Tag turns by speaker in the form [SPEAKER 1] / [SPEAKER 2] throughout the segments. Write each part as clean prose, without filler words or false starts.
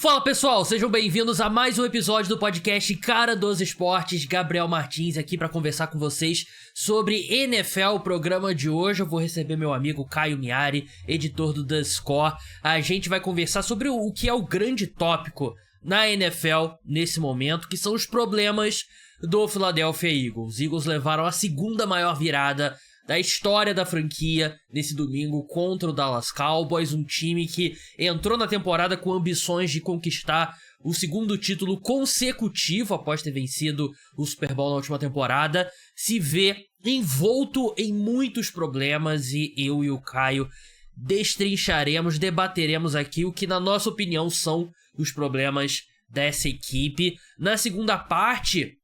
[SPEAKER 1] Fala pessoal, sejam bem-vindos a mais um episódio do podcast Cara dos Esportes. Gabriel Martins aqui para conversar com vocês sobre NFL. O programa de hoje eu vou receber meu amigo Caio Miari, editor do The Score. A gente vai conversar sobre o que é o grande tópico na NFL nesse momento, que são os problemas do Philadelphia Eagles. Os Eagles levaram a segunda maior virada da história da franquia nesse domingo contra o Dallas Cowboys, um time que entrou na temporada com ambições de conquistar o segundo título consecutivo após ter vencido o Super Bowl na última temporada, se vê envolto em muitos problemas e eu e o Caio destrincharemos, debateremos aqui o que na nossa opinião são os problemas dessa equipe. Na segunda parte,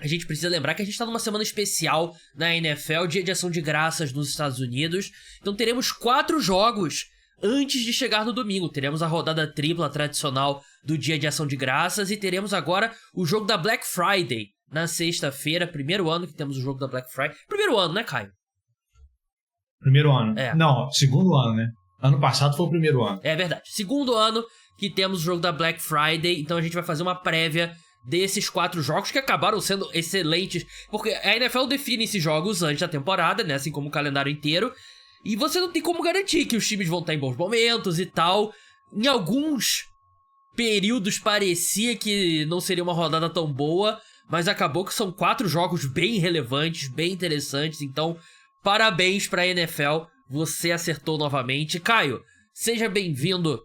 [SPEAKER 1] a gente precisa lembrar que a gente está numa semana especial na NFL, Dia de Ação de Graças nos Estados Unidos. Então teremos 4 jogos antes de chegar no domingo. Teremos a rodada tripla tradicional do Dia de Ação de Graças e teremos agora o jogo da Black Friday na sexta-feira. Primeiro ano que temos o jogo da Black Friday. Primeiro ano, né, Caio?
[SPEAKER 2] Primeiro ano.
[SPEAKER 1] É.
[SPEAKER 2] Não, segundo ano, né? Ano passado foi o primeiro ano.
[SPEAKER 1] É verdade. Segundo ano que temos o jogo da Black Friday. Então a gente vai fazer uma prévia desses 4 jogos que acabaram sendo excelentes, porque a NFL define esses jogos antes da temporada, né, assim como o calendário inteiro, e você não tem como garantir que os times vão estar em bons momentos e tal. Em alguns períodos parecia que não seria uma rodada tão boa, mas acabou que são 4 jogos bem relevantes, bem interessantes, então parabéns pra NFL, você acertou novamente. Caio, seja bem-vindo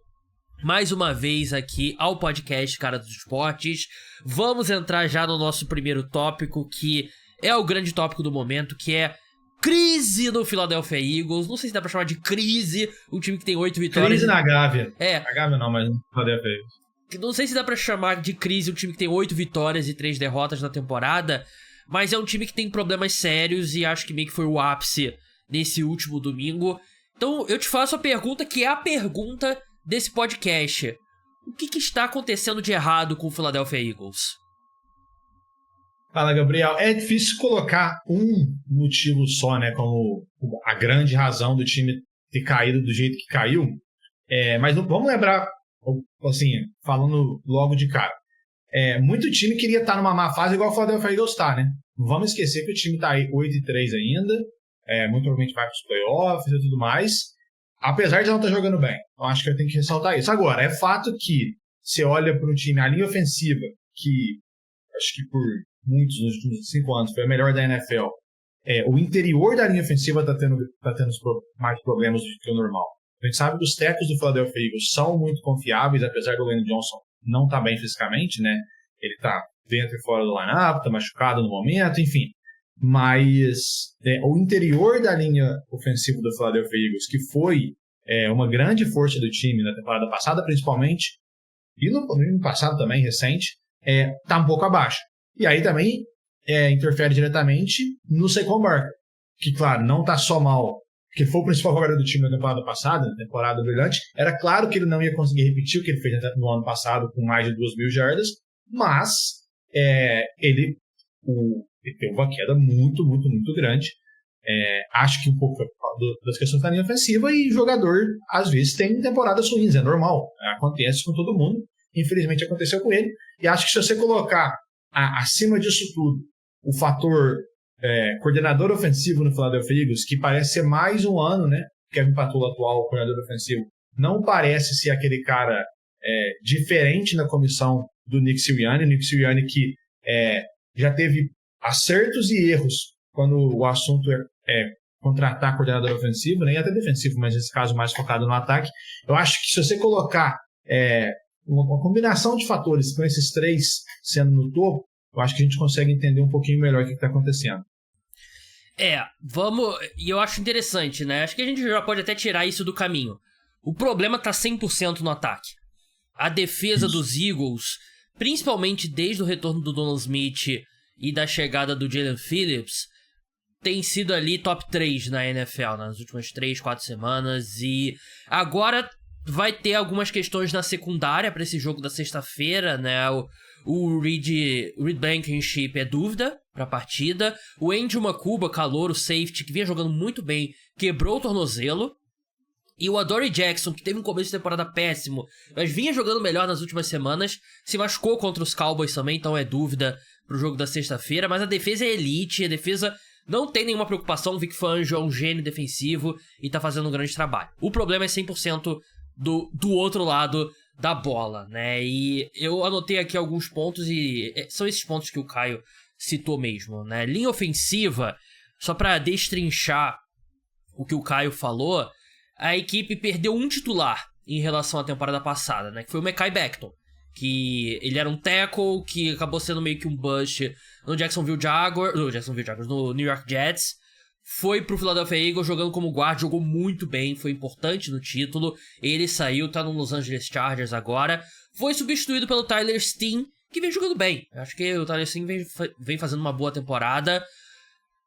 [SPEAKER 1] mais uma vez aqui ao podcast Cara dos Esportes. Vamos entrar já no nosso primeiro tópico, que é o grande tópico do momento, que é crise no Philadelphia Eagles. Não sei se dá pra chamar de crise, um time que tem 8 vitórias.
[SPEAKER 2] Crise na Gávea.
[SPEAKER 1] É.
[SPEAKER 2] Na Gávea não, mas no Philadelphia Eagles.
[SPEAKER 1] Não sei se dá pra chamar de crise um time que tem 8 vitórias e 3 derrotas na temporada, mas é um time que tem problemas sérios e acho que meio que foi o ápice nesse último domingo. Então eu te faço a pergunta que é a pergunta desse podcast. O que está acontecendo de errado com o Philadelphia Eagles?
[SPEAKER 2] Fala, Gabriel. É difícil colocar um motivo só, né, como a grande razão do time ter caído do jeito que caiu. Mas vamos lembrar, assim, falando logo de cara. Muito time queria estar numa má fase igual o Philadelphia Eagles está, né? Não vamos esquecer que o time está aí 8-3 ainda. Muito provavelmente vai para os playoffs e tudo mais. Apesar de não estar jogando bem. Então acho que eu tenho que ressaltar isso. Agora, é fato que você olha para um time, a linha ofensiva, que acho que por muitos nos últimos 5 anos foi a melhor da NFL, o interior da linha ofensiva está tendo mais problemas do que o normal. A gente sabe que os tackles do Philadelphia Eagles são muito confiáveis, apesar do Lane Johnson não estar bem fisicamente, né? Ele está dentro e fora do line-up, está machucado no momento, enfim. Mas o interior da linha ofensiva do Philadelphia Eagles, que foi uma grande força do time na temporada passada, principalmente, e no ano passado também, recente, está um pouco abaixo. E aí também interfere diretamente no Saquon Barkley, que, claro, não está só mal, porque foi o principal jogador do time na temporada passada, na temporada brilhante. Era claro que ele não ia conseguir repetir o que ele fez no ano passado com mais de 2.000 jardas, mas ele teve uma queda muito, muito, muito grande. Acho que um pouco das questões da linha ofensiva, e jogador, às vezes, tem temporadas ruins, é normal. Acontece com todo mundo. Infelizmente, aconteceu com ele. E acho que se você colocar acima disso tudo o fator coordenador ofensivo no Philadelphia Eagles, que parece ser mais um ano, né? Kevin Patullo, atual coordenador ofensivo, não parece ser aquele cara diferente na comissão do Nick Sirianni. Nick Sirianni que já teve acertos e erros quando o assunto é contratar coordenador ofensivo, nem até defensivo, mas nesse caso mais focado no ataque. Eu acho que se você colocar uma combinação de fatores com esses 3 sendo no topo, eu acho que a gente consegue entender um pouquinho melhor o que está acontecendo.
[SPEAKER 1] Vamos... E eu acho interessante, né? Acho que a gente já pode até tirar isso do caminho. O problema tá 100% no ataque. A defesa dos Eagles, principalmente desde o retorno do Donald Smith e da chegada do Jalen Phillips, tem sido ali top 3 na NFL nas últimas 3, 4 semanas. E agora vai ter algumas questões na secundária para esse jogo da sexta-feira, né? O Reed Blankenship é dúvida para a partida. O Andrew Makuba, calouro, safety, que vinha jogando muito bem, quebrou o tornozelo. E o Adoree Jackson, que teve um começo de temporada péssimo, mas vinha jogando melhor nas últimas semanas, se machucou contra os Cowboys também, então é dúvida pro jogo da sexta-feira. Mas a defesa é elite, a defesa não tem nenhuma preocupação. O Vic Fangio é um gênio defensivo e tá fazendo um grande trabalho. O problema é 100% do outro lado da bola, né? E eu anotei aqui alguns pontos e são esses pontos que o Caio citou mesmo, né? Linha ofensiva, só pra destrinchar o que o Caio falou, a equipe perdeu um titular em relação à temporada passada, né? Que foi o Mekhi Becton, que ele era um tackle que acabou sendo meio que um bust no Jacksonville Jaguars, no New York Jets. Foi pro Philadelphia Eagles jogando como guarda, jogou muito bem, foi importante no título. Ele saiu, tá no Los Angeles Chargers agora. Foi substituído pelo Tyler Steen, que vem jogando bem. Acho que o Tyler Steen vem fazendo uma boa temporada.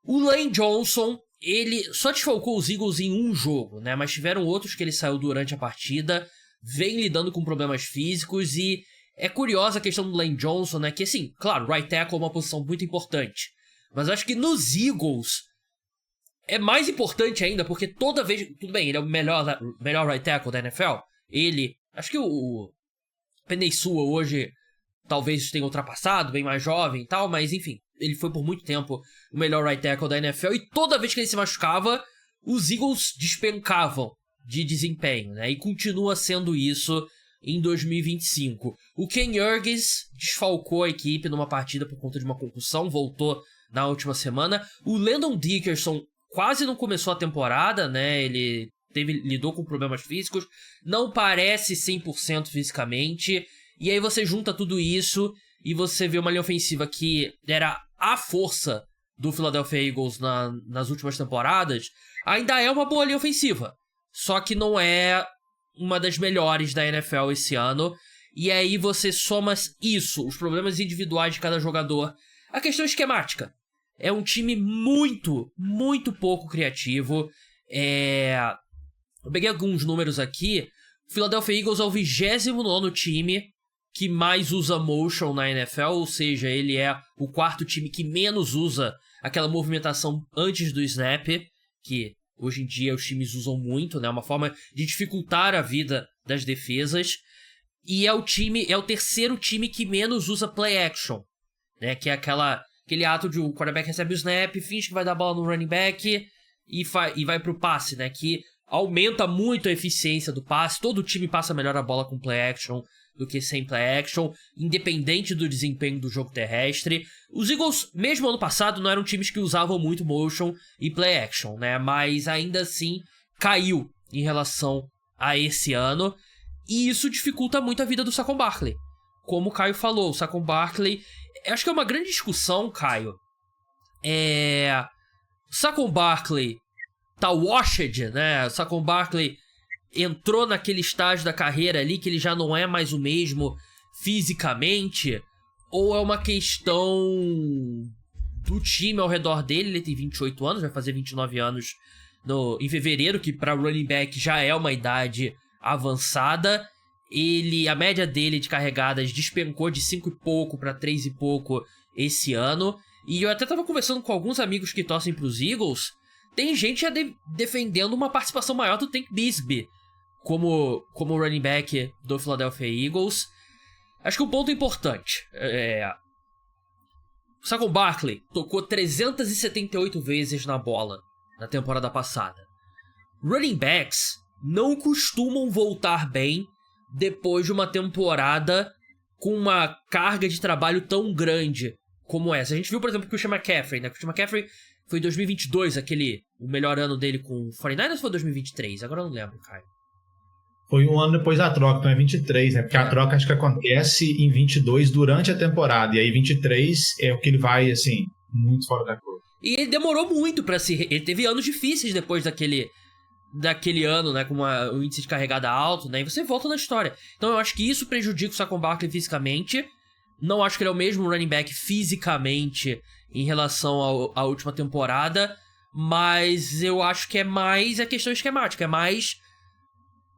[SPEAKER 1] O Lane Johnson, ele só desfalcou os Eagles em um jogo, né? Mas tiveram outros que ele saiu durante a partida. Vem lidando com problemas físicos e é curiosa a questão do Lane Johnson, né? Que assim, claro, right tackle é uma posição muito importante. Mas acho que nos Eagles é mais importante ainda, porque toda vez... Tudo bem, ele é o melhor right tackle da NFL. Ele... Acho que o Penei Sewell hoje talvez tenha ultrapassado, bem mais jovem e tal, mas enfim, ele foi por muito tempo o melhor right tackle da NFL, e toda vez que ele se machucava, os Eagles despencavam de desempenho, né? E continua sendo isso em 2025. O Ken Jurgens desfalcou a equipe numa partida por conta de uma concussão, voltou na última semana. O Landon Dickerson quase não começou a temporada, né? Ele lidou com problemas físicos, não parece 100% fisicamente, e aí você junta tudo isso e você vê uma linha ofensiva que era a força do Philadelphia Eagles nas últimas temporadas. Ainda é uma boa linha ofensiva, só que não é uma das melhores da NFL esse ano. E aí você soma isso, os problemas individuais de cada jogador, a questão esquemática. É um time muito, muito pouco criativo. Eu peguei alguns números aqui. O Philadelphia Eagles é o 29º time que mais usa motion na NFL, ou seja, ele é o quarto time que menos usa aquela movimentação antes do snap, que hoje em dia os times usam muito, né? Uma forma de dificultar a vida das defesas. E é o terceiro time que menos usa play action, né? Que é aquele ato de o quarterback recebe o snap, finge que vai dar a bola no running back e vai pro passe, né? Que aumenta muito a eficiência do passe. Todo time passa melhor a bola com play action do que sem play action, independente do desempenho do jogo terrestre. Os Eagles, mesmo ano passado, não eram times que usavam muito motion e play action, né? Mas ainda assim caiu em relação a esse ano. E isso dificulta muito a vida do Saquon Barkley. Como o Caio falou, o Saquon Barkley... Acho que é uma grande discussão, Caio. O Saquon Barkley tá washed, né? O Saquon Barkley entrou naquele estágio da carreira ali que ele já não é mais o mesmo fisicamente, ou é uma questão do time ao redor dele? Ele tem 28 anos, vai fazer 29 anos em fevereiro, que para running back já é uma idade avançada. A média dele de carregadas despencou de 5 e pouco para 3 e pouco esse ano, e eu até tava conversando com alguns amigos que torcem pros Eagles. Tem gente já defendendo uma participação maior do Tank Bigsby como running back do Philadelphia Eagles. Acho que um ponto importante o Saquon Barkley tocou 378 vezes na bola na temporada passada. Running backs não costumam voltar bem depois de uma temporada com uma carga de trabalho tão grande como essa. A gente viu, por exemplo, que o Christian McCaffrey, né? O Christian McCaffrey foi em 2022, o melhor ano dele com o 49ers, ou foi 2023? Agora eu não lembro, Caio.
[SPEAKER 2] Foi um ano depois da troca, então é 23, né? Porque a troca acho que acontece em 22 durante a temporada. E aí 23 é o que ele vai, assim, muito fora da curva.
[SPEAKER 1] E ele demorou muito pra se... Ele teve anos difíceis depois daquele ano, né? Com um índice de carregada alto, né? E você volta na história. Então eu acho que isso prejudica o Saquon Barkley fisicamente. Não acho que ele é o mesmo running back fisicamente em relação à última temporada. Mas eu acho que é mais a questão esquemática.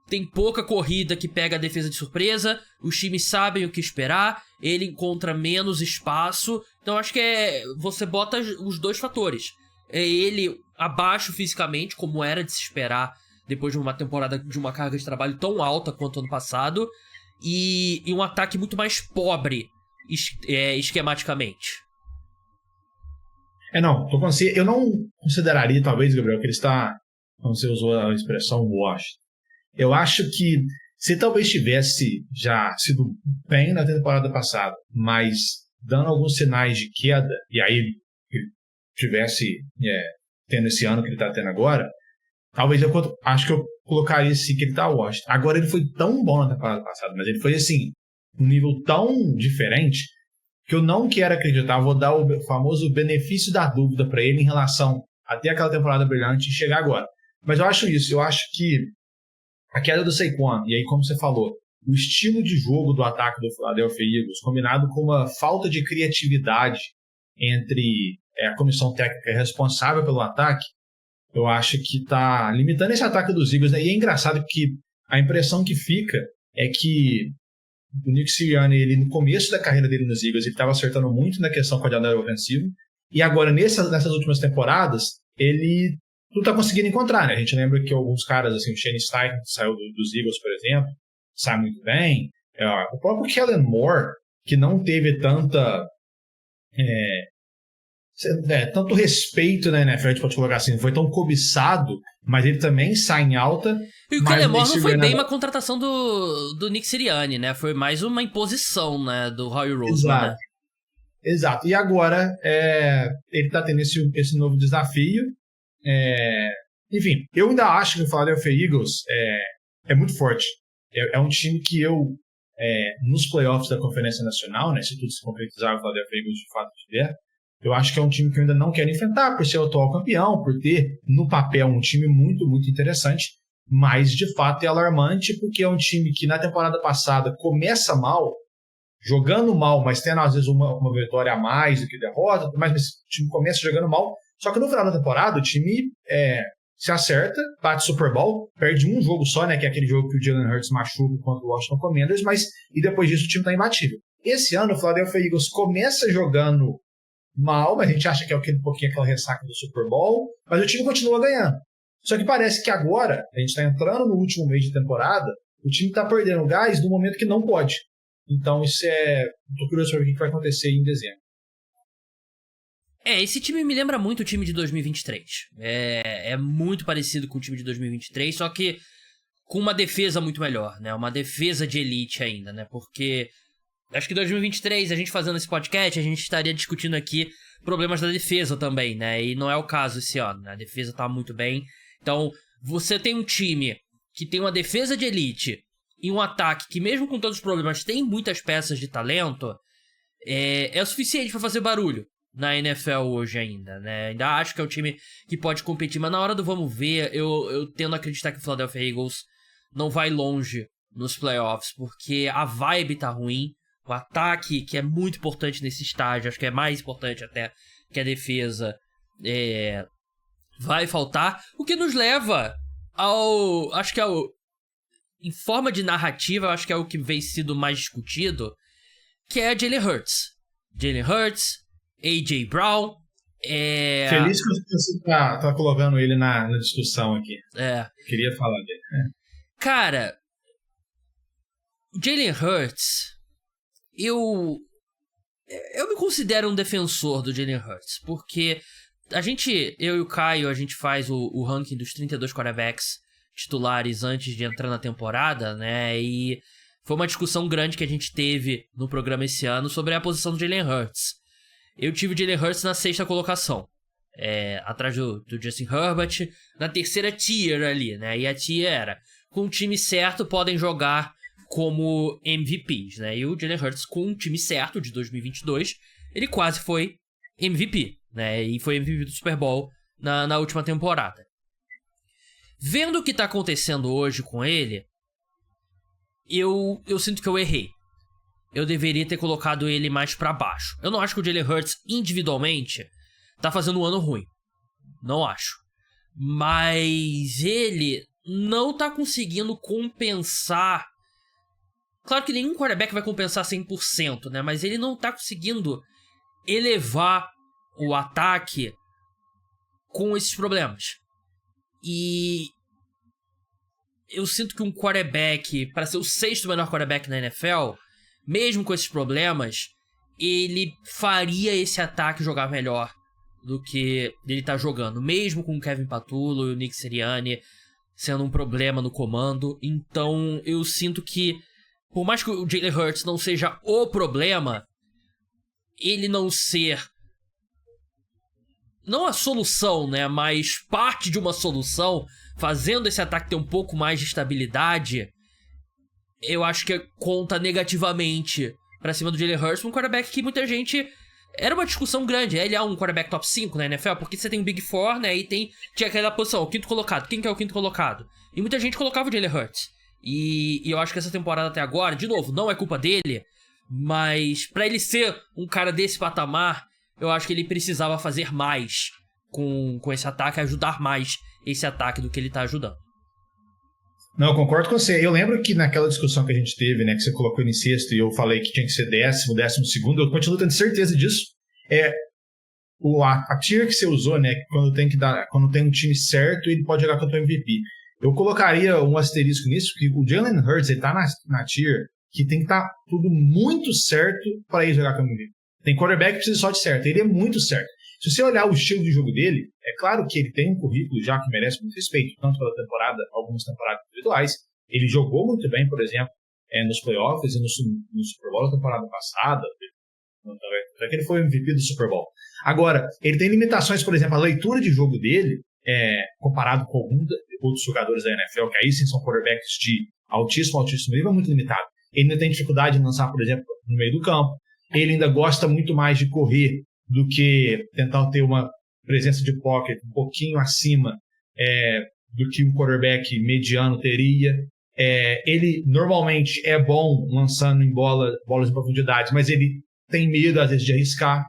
[SPEAKER 1] Tem pouca corrida que pega a defesa de surpresa, os times sabem o que esperar, ele encontra menos espaço. Então acho que você bota os dois fatores. É ele abaixo fisicamente, como era de se esperar depois de uma temporada de uma carga de trabalho tão alta quanto ano passado, e um ataque muito mais pobre esquematicamente.
[SPEAKER 2] Não, tô com você. Eu não consideraria, talvez, Gabriel, que ele está, como você usou a expressão, washed. Eu acho que se talvez tivesse já sido bem na temporada passada, mas dando alguns sinais de queda, e aí ele tivesse tendo esse ano que ele está tendo agora, talvez eu acho que eu colocaria assim que ele está washed. Agora ele foi tão bom na temporada passada, mas ele foi assim, um nível tão diferente, que eu não quero acreditar, vou dar o famoso benefício da dúvida para ele em relação até aquela temporada brilhante e chegar agora. Mas eu acho isso, eu acho que a queda do Saquon, e aí como você falou, o estilo de jogo do ataque do Philadelphia Eagles, combinado com uma falta de criatividade entre a comissão técnica responsável pelo ataque, eu acho que está limitando esse ataque dos Eagles, né? E é engraçado que a impressão que fica é que o Nick Sirianni, ele, no começo da carreira dele nos Eagles, ele estava acertando muito na questão coordenador ofensivo, e agora, nessas últimas temporadas, ele não está conseguindo encontrar, né? A gente lembra que alguns caras, assim, o Shane Steichen, que saiu dos Eagles, por exemplo, sai muito bem. O próprio Kellen Moore, que não teve tanto respeito na NFL, a gente pode colocar assim, não foi tão cobiçado, mas ele também sai em alta.
[SPEAKER 1] E o Kellen Moore não foi bem uma contratação do Nick Sirianni, né? Foi mais uma imposição, né, do Howie Roseman, né?
[SPEAKER 2] Exato. E agora ele está tendo esse novo desafio. Enfim, eu ainda acho que o Philadelphia Eagles é muito forte. É um time que nos playoffs da Conferência Nacional, né, se tudo se concretizar, o Philadelphia Eagles de fato tiver, eu acho que é um time que eu ainda não quero enfrentar por ser o atual campeão, por ter no papel um time muito, muito interessante, mas de fato é alarmante porque é um time que na temporada passada começa mal, jogando mal, mas tendo às vezes uma vitória a mais do que derrota, mas o time começa jogando mal, só que no final da temporada o time se acerta, bate Super Bowl, perde um jogo só, né, que é aquele jogo que o Jalen Hurts machuca contra o Washington Commanders, e depois disso o time está imbatível. Esse ano o Philadelphia Eagles começa jogando mal, mas a gente acha que é um pouquinho aquela ressaca do Super Bowl, mas o time continua ganhando. Só que parece que agora, a gente está entrando no último mês de temporada, o time está perdendo gás no momento que não pode. Então isso estou curioso para ver o que vai acontecer em dezembro.
[SPEAKER 1] Esse time me lembra muito o time de 2023. É muito parecido com o time de 2023, só que com uma defesa muito melhor, né? Uma defesa de elite ainda, né? Porque acho que em 2023, a gente fazendo esse podcast, a gente estaria discutindo aqui problemas da defesa também, né? E não é o caso esse ano, né? A defesa tá muito bem. Então, você tem um time que tem uma defesa de elite e um ataque que, mesmo com todos os problemas, tem muitas peças de talento, é o suficiente para fazer barulho na NFL hoje ainda, né? Ainda acho que é um time que pode competir, mas na hora do vamos ver, eu tendo a acreditar que o Philadelphia Eagles não vai longe nos playoffs, porque a vibe tá ruim. O ataque, que é muito importante nesse estágio, acho que é mais importante até que a defesa, vai faltar. O que nos leva acho que em forma de narrativa, eu acho que é o que vem sido mais discutido, que é Jalen Hurts. Jalen Hurts, A.J. Brown.
[SPEAKER 2] Feliz que você tá colocando ele na discussão aqui. Queria falar dele.
[SPEAKER 1] Cara, Jalen Hurts, eu me considero um defensor do Jalen Hurts, porque eu e o Caio, a gente faz o ranking dos 32 quarterbacks titulares antes de entrar na temporada, né, e foi uma discussão grande que a gente teve no programa esse ano sobre a posição do Jalen Hurts. Eu tive o Jalen Hurts na 6ª colocação, atrás do Justin Herbert, na 3ª tier ali, né, e a tier era, com o time certo podem jogar como MVPs, né? E o Jalen Hurts, com o time certo de 2022, ele quase foi MVP, né? E foi MVP do Super Bowl na última temporada. Vendo o que tá acontecendo hoje com ele, eu sinto que eu errei. Eu deveria ter colocado ele mais pra baixo. Eu não acho que o Jalen Hurts, individualmente, tá fazendo um ano ruim. Não acho. Mas ele não tá conseguindo compensar. Claro que nenhum quarterback vai compensar 100%, né? Mas ele não tá conseguindo elevar o ataque com esses problemas. E eu sinto que um quarterback, para ser o 6º melhor quarterback na NFL, mesmo com esses problemas, ele faria esse ataque jogar melhor do que ele tá jogando, mesmo com o Kevin Patullo e o Nick Sirianni sendo um problema no comando. Então eu sinto que, por mais que o Jalen Hurts não seja o problema, ele não ser, não a solução, né, mas parte de uma solução, fazendo esse ataque ter um pouco mais de estabilidade, eu acho que conta negativamente pra cima do Jalen Hurts, um quarterback que muita gente... Era uma discussão grande, ele é um quarterback top 5 na NFL, porque você tem o Big Four, né, e tinha aquela posição, o 5º colocado. Quem que é o 5º colocado? E muita gente colocava o Jalen Hurts. E eu acho que essa temporada até agora, de novo, não é culpa dele, mas pra ele ser um cara desse patamar, eu acho que ele precisava fazer mais com esse ataque, ajudar mais esse ataque do que ele tá ajudando.
[SPEAKER 2] Não, eu concordo com você. Eu lembro que naquela discussão que a gente teve, né, que você colocou ele em 6º e eu falei que tinha que ser 10º, eu continuo tendo certeza disso. A tier que você usou, né, quando tem um time certo, ele pode jogar contra o MVP. Eu colocaria um asterisco nisso, que o Jalen Hurts, ele tá na tier que tem que estar tudo muito certo para ele jogar com o MVP. Tem quarterback que precisa só de certo, ele é muito certo. Se você olhar o estilo de jogo dele, é claro que ele tem um currículo já que merece muito respeito, tanto pela temporada, algumas temporadas individuais. Ele jogou muito bem, por exemplo, nos playoffs e no Super Bowl da temporada passada. Até que ele foi o MVP do Super Bowl. Agora, ele tem limitações, por exemplo, a leitura de jogo dele, comparado com alguns outros jogadores da NFL, que aí sim são quarterbacks de altíssimo nível, é muito limitado. Ele ainda tem dificuldade em lançar, por exemplo, no meio do campo. Ele ainda gosta muito mais de correr do que tentar ter uma presença de pocket um pouquinho acima do que um quarterback mediano teria. Ele normalmente é bom lançando em bolas em profundidade, mas ele tem medo, às vezes, de arriscar.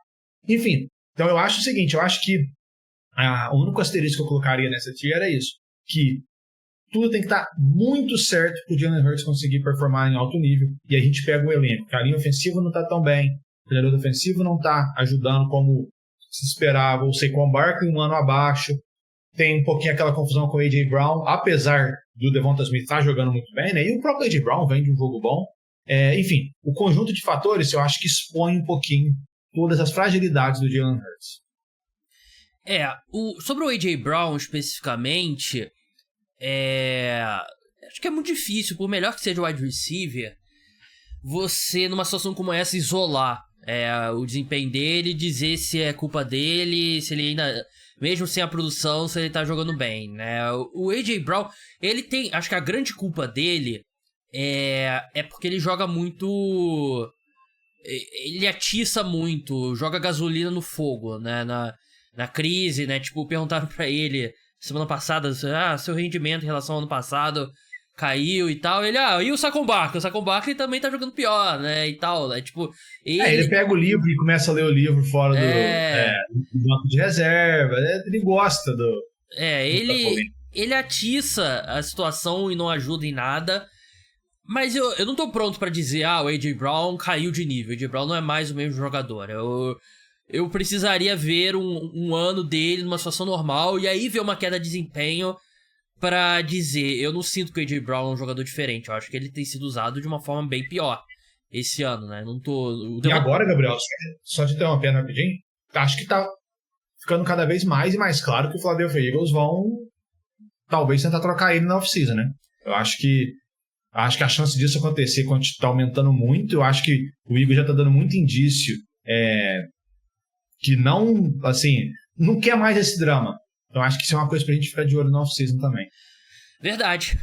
[SPEAKER 2] Enfim, então eu acho o seguinte, eu acho que o único asterisco que eu colocaria nessa tier era isso, que tudo tem que estar muito certo para o Jalen Hurts conseguir performar em alto nível, e a gente pega o elenco, que a linha ofensiva não está tão bem, o treinador defensivo não está ajudando como se esperava, o Saquon Barkley um ano abaixo, tem um pouquinho aquela confusão com o A.J. Brown, apesar do Devonta Smith estar jogando muito bem, né? E o próprio A.J. Brown vem de um jogo bom. Enfim, o conjunto de fatores eu acho que expõe um pouquinho todas as fragilidades do Jalen Hurts.
[SPEAKER 1] Sobre o A.J. Brown especificamente, acho que é muito difícil, por melhor que seja o wide receiver, você, numa situação como essa, isolar o desempenho dele, dizer se é culpa dele, se ele ainda, mesmo sem a produção, se ele tá jogando bem, né? O A.J. Brown, ele tem, acho que a grande culpa dele é porque ele joga muito, ele atiça muito, joga gasolina no fogo, né? Na crise, né? Tipo, perguntaram pra ele semana passada, seu rendimento em relação ao ano passado caiu e tal. Ele, e o Saquon Barkley? O Saquon Barkley também tá jogando pior, né? E tal, né? Tipo,
[SPEAKER 2] ele pega o livro e começa a ler o livro fora do banco de reserva. Ele gosta do...
[SPEAKER 1] Ele atiça a situação e não ajuda em nada. Mas eu não tô pronto pra dizer, o A.J. Brown caiu de nível. O A.J. Brown não é mais o mesmo jogador. Eu precisaria ver um ano dele numa situação normal e aí ver uma queda de desempenho pra dizer, eu não sinto que o A.J. Brown é um jogador diferente. Eu acho que ele tem sido usado de uma forma bem pior esse ano, né? Não tô...
[SPEAKER 2] E agora, Gabriel, só te interrompendo rapidinho, acho que tá ficando cada vez mais e mais claro que o Philadelphia Eagles vão talvez tentar trocar ele na off-season, né? Eu acho que a chance disso acontecer tá aumentando muito. Eu acho que o Eagles já tá dando muito indício que não, assim, não quer mais esse drama. Então acho que isso é uma coisa pra gente ficar de olho na off-season também.
[SPEAKER 1] Verdade.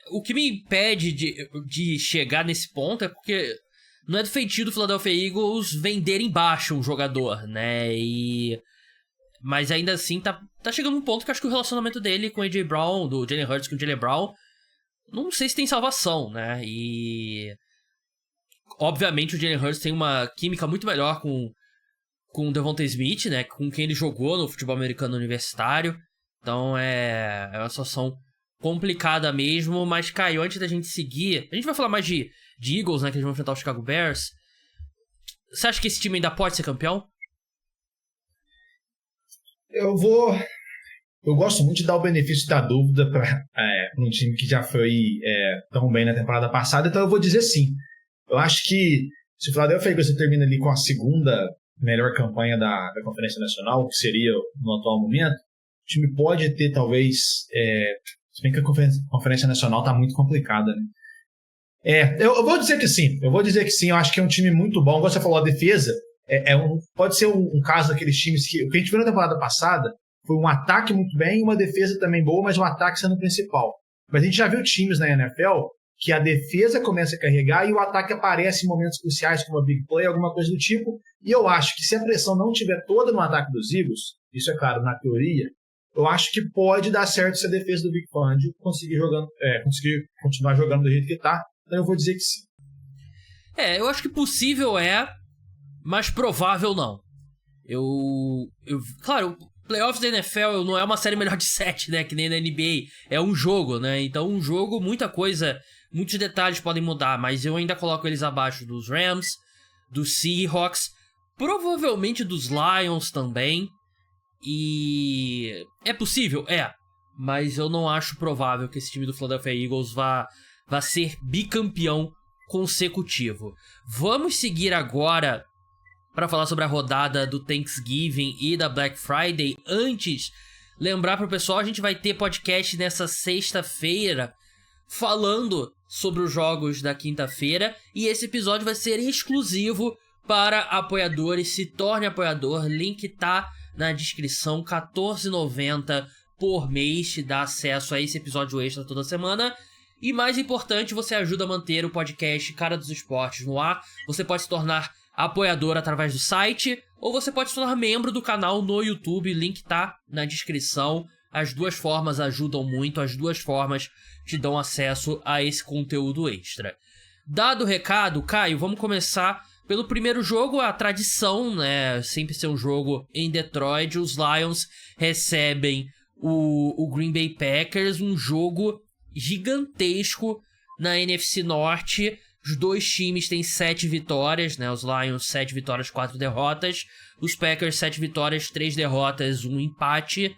[SPEAKER 1] O que me impede de chegar nesse ponto é porque não é do feitio do Philadelphia Eagles vender embaixo um jogador, né? Mas ainda assim tá chegando um ponto que eu acho que o relacionamento dele com o A.J. Brown, do Jalen Hurts com o Jalen Brown, não sei se tem salvação, né? E obviamente o Jalen Hurts tem uma química muito melhor com o Devonta Smith, né? Com quem ele jogou no futebol americano universitário. Então é uma situação complicada mesmo. Mas, Caio, antes da gente seguir, a gente vai falar mais de Eagles, né? Que eles vão enfrentar o Chicago Bears. Você acha que esse time ainda pode ser campeão?
[SPEAKER 2] Eu vou eu gosto muito de dar o benefício da dúvida para um time que já foi tão bem na temporada passada, então eu vou dizer sim. Eu acho que se o Philadelphia Eagles termina ali com a segunda melhor campanha da Conferência Nacional, que seria no atual momento, o time pode ter talvez... se bem que a Conferência Nacional está muito complicada, né? Eu vou dizer que sim. Eu acho que é um time muito bom. Como você falou, a defesa pode ser um caso daqueles times que... O que a gente viu na temporada passada foi um ataque muito bem e uma defesa também boa, mas um ataque sendo o principal. Mas a gente já viu times na NFL que a defesa começa a carregar e o ataque aparece em momentos cruciais, como a big play, alguma coisa do tipo. E eu acho que se a pressão não estiver toda no ataque dos Eagles, isso é claro, na teoria, eu acho que pode dar certo se a defesa do Big Fund conseguir continuar jogando do jeito que está. Então eu vou dizer que sim.
[SPEAKER 1] Eu acho que possível mas provável não. Claro, playoffs da NFL não é uma série melhor de 7, né? Que nem na NBA. É um jogo, né? Então um jogo, muita coisa, muitos detalhes podem mudar, mas eu ainda coloco eles abaixo dos Rams, dos Seahawks, provavelmente dos Lions também. E é possível? Mas eu não acho provável que esse time do Philadelphia Eagles vá ser bicampeão consecutivo. Vamos seguir agora para falar sobre a rodada do Thanksgiving e da Black Friday. Antes, lembrar pro pessoal, a gente vai ter podcast nessa sexta-feira falando sobre os jogos da quinta-feira, e esse episódio vai ser exclusivo para apoiadores. Se torne apoiador, link tá na descrição, R$14,90 por mês, te dá acesso a esse episódio extra toda semana. E mais importante, você ajuda a manter o podcast Cara dos Esportes no ar. Você pode se tornar apoiador através do site, ou você pode se tornar membro do canal no YouTube, link tá na descrição. As duas formas ajudam muito, as duas formas te dão acesso a esse conteúdo extra. Dado o recado, Caio, vamos começar pelo primeiro jogo. A tradição, né, sempre ser um jogo em Detroit. Os Lions recebem o Green Bay Packers, um jogo gigantesco na NFC Norte. Os dois times têm 7 vitórias, né? Os Lions 7 vitórias, 4 derrotas. Os Packers 7 vitórias, 3 derrotas, 1 empate.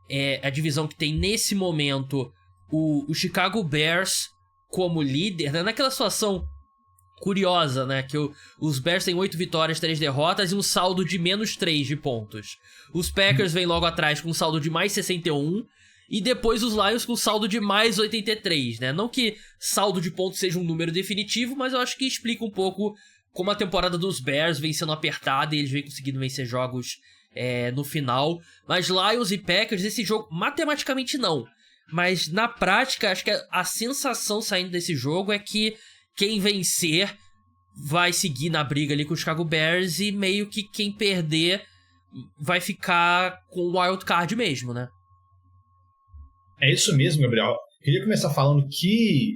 [SPEAKER 1] É a divisão que tem nesse momento o Chicago Bears como líder, né? Naquela situação curiosa, né? Que os Bears têm 8 vitórias, 3 derrotas e um saldo de menos 3 de pontos. Os Packers vêm logo atrás com um saldo de mais 61. E depois os Lions com saldo de mais 83, né? Não que saldo de pontos seja um número definitivo, mas eu acho que explica um pouco como a temporada dos Bears vem sendo apertada e eles vêm conseguindo vencer jogos no final. Mas Lions e Packers, esse jogo, matematicamente não. Mas na prática, acho que a sensação saindo desse jogo é que quem vencer vai seguir na briga ali com o Chicago Bears e meio que quem perder vai ficar com o wild card mesmo, né?
[SPEAKER 2] É isso mesmo, Gabriel. Queria começar falando que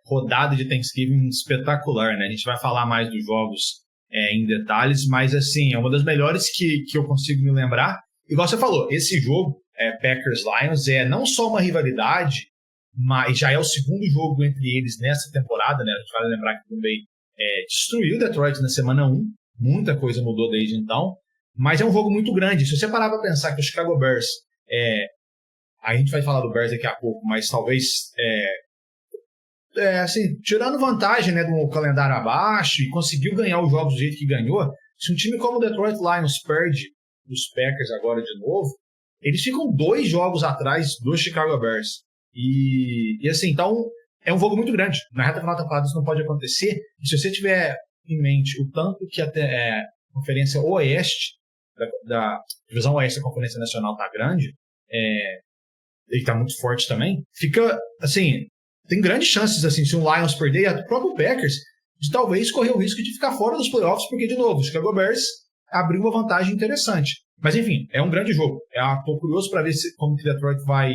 [SPEAKER 2] rodada de Thanksgiving espetacular, né? A gente vai falar mais dos jogos em detalhes, mas assim, é uma das melhores que eu consigo me lembrar. Igual você falou, esse jogo, Packers-Lions, é não só uma rivalidade, mas já é o segundo jogo entre eles nessa temporada, né? A gente vai lembrar que o Green Bay destruiu o Detroit na semana 1, muita coisa mudou desde então, mas é um jogo muito grande. Se você parar para pensar que o Chicago Bears a gente vai falar do Bears daqui a pouco, mas talvez, assim, tirando vantagem, né, do calendário abaixo e conseguiu ganhar os jogos do jeito que ganhou, se um time como o Detroit Lions perde os Packers agora de novo, eles ficam 2 jogos atrás do Chicago Bears. E assim, então, é um jogo muito grande. Na reta final da temporada isso não pode acontecer. E se você tiver em mente o tanto que a Conferência Oeste, da Divisão Oeste da Conferência Nacional está grande, ele tá muito forte também, fica, assim, tem grandes chances, assim, se o Lions perder, e o próprio Packers, de talvez correr o risco de ficar fora dos playoffs, porque, de novo, o Chicago Bears abriu uma vantagem interessante. Mas, enfim, é um grande jogo. Tô curioso para ver como que Detroit vai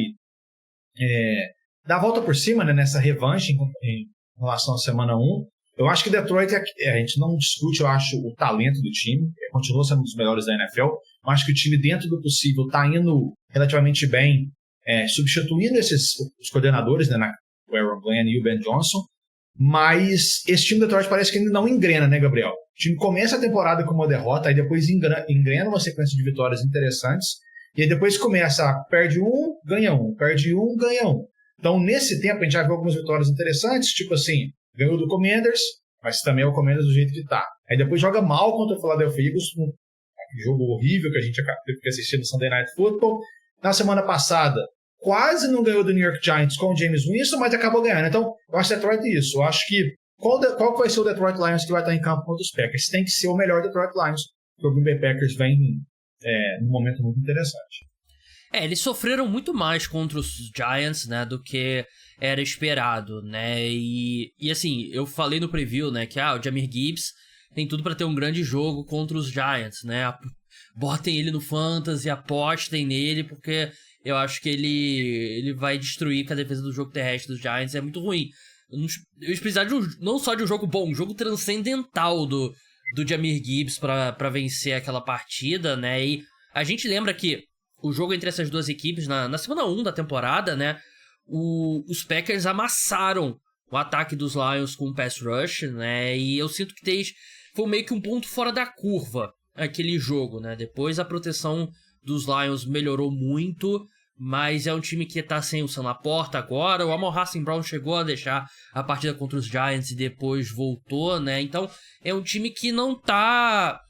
[SPEAKER 2] dar a volta por cima, né, nessa revanche em relação à semana 1. Eu acho que Detroit, a gente não discute, eu acho, o talento do time, continua sendo um dos melhores da NFL. Eu acho que o time, dentro do possível, tá indo relativamente bem, substituindo os coordenadores, né, o Aaron Glenn e o Ben Johnson, mas esse time do Detroit parece que ainda não engrena, né, Gabriel? O time começa a temporada com uma derrota, aí depois engrena uma sequência de vitórias interessantes, E aí depois começa, perde um, ganha um, perde um, ganha um. Então, nesse tempo, a gente já viu algumas vitórias interessantes, tipo assim, ganhou do Commanders, mas também é o Commanders do jeito que tá. Aí depois joga mal contra o Philadelphia Eagles, um jogo horrível que a gente teve que assistir no Sunday Night Football. Na semana passada, quase não ganhou do New York Giants com o James Winston, mas acabou ganhando. Então, eu acho Detroit isso. Eu acho que qual vai ser o Detroit Lions que vai estar em campo contra os Packers? Tem que ser o melhor Detroit Lions, porque o Green Bay Packers vem num momento muito interessante.
[SPEAKER 1] Eles sofreram muito mais contra os Giants, né, do que era esperado, né, e assim, eu falei no preview, né, que o Jahmyr Gibbs tem tudo pra ter um grande jogo contra os Giants, né, botem ele no Fantasy, apostem nele, porque eu acho que ele vai destruir, que a defesa do jogo terrestre dos Giants é muito ruim. Eles precisaram não só de um jogo bom, um jogo transcendental do Jahmyr Gibbs pra vencer aquela partida, né, e a gente lembra que o jogo entre essas duas equipes, na semana 1 da temporada, né, os Packers amassaram o ataque dos Lions com o pass rush, né, e eu sinto que foi meio que um ponto fora da curva aquele jogo, né, depois a proteção dos Lions melhorou muito, mas é um time que tá sem o Sam Laporta agora, o Amon-Ra St. Brown chegou a deixar a partida contra os Giants e depois voltou, né, então é um time que não tá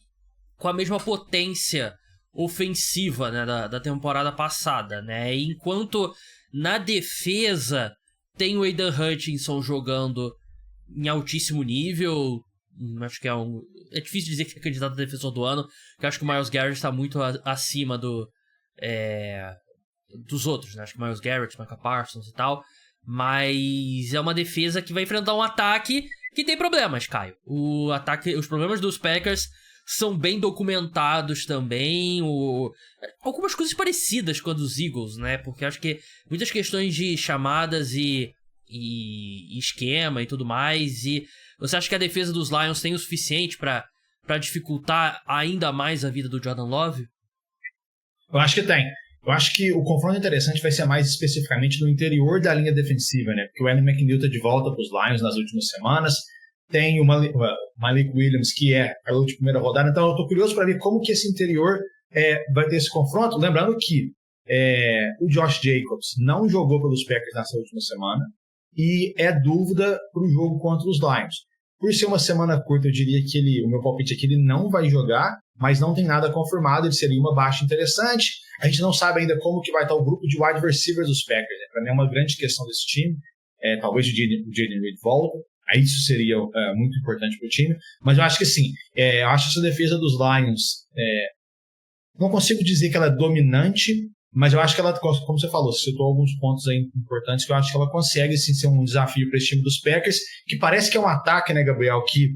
[SPEAKER 1] com a mesma potência ofensiva, né, da temporada passada, né, enquanto na defesa tem o Aidan Hutchinson jogando em altíssimo nível, acho que é difícil dizer que é candidato a defensor do ano, porque acho que o Myles Garrett está muito acima dos outros, né, acho que o Myles Garrett, Micah Parsons e tal, mas é uma defesa que vai enfrentar um ataque que tem problemas, Caio. Os problemas dos Packers são bem documentados também, algumas coisas parecidas com a dos Eagles, né? Porque acho que muitas questões de chamadas e esquema e tudo mais. E você acha que a defesa dos Lions tem o suficiente pra dificultar ainda mais a vida do Jordan Love?
[SPEAKER 2] Eu acho que tem. Eu acho que o confronto interessante vai ser mais especificamente no interior da linha defensiva, né? Porque o Allen McNeil tá de volta para os Lions nas últimas semanas. Tem o Malik Williams, que é a última primeira rodada. Então, eu estou curioso para ver como que esse interior vai ter esse confronto. Lembrando que o Josh Jacobs não jogou pelos Packers nessa última semana e é dúvida para o jogo contra os Lions. Por ser uma semana curta, eu diria que o meu palpite é que ele não vai jogar, mas não tem nada confirmado. Ele seria uma baixa interessante. A gente não sabe ainda como que vai estar o grupo de wide receivers dos Packers. Né? Para mim é uma grande questão desse time. Talvez o Jaden Reed volte. Aí isso seria muito importante para o time. Mas eu acho que sim. Eu acho essa defesa dos Lions... não consigo dizer que ela é dominante, mas eu acho que ela, como você falou, você citou alguns pontos aí importantes que eu acho que ela consegue sim, ser um desafio para esse time dos Packers, que parece que é um ataque, né, Gabriel, que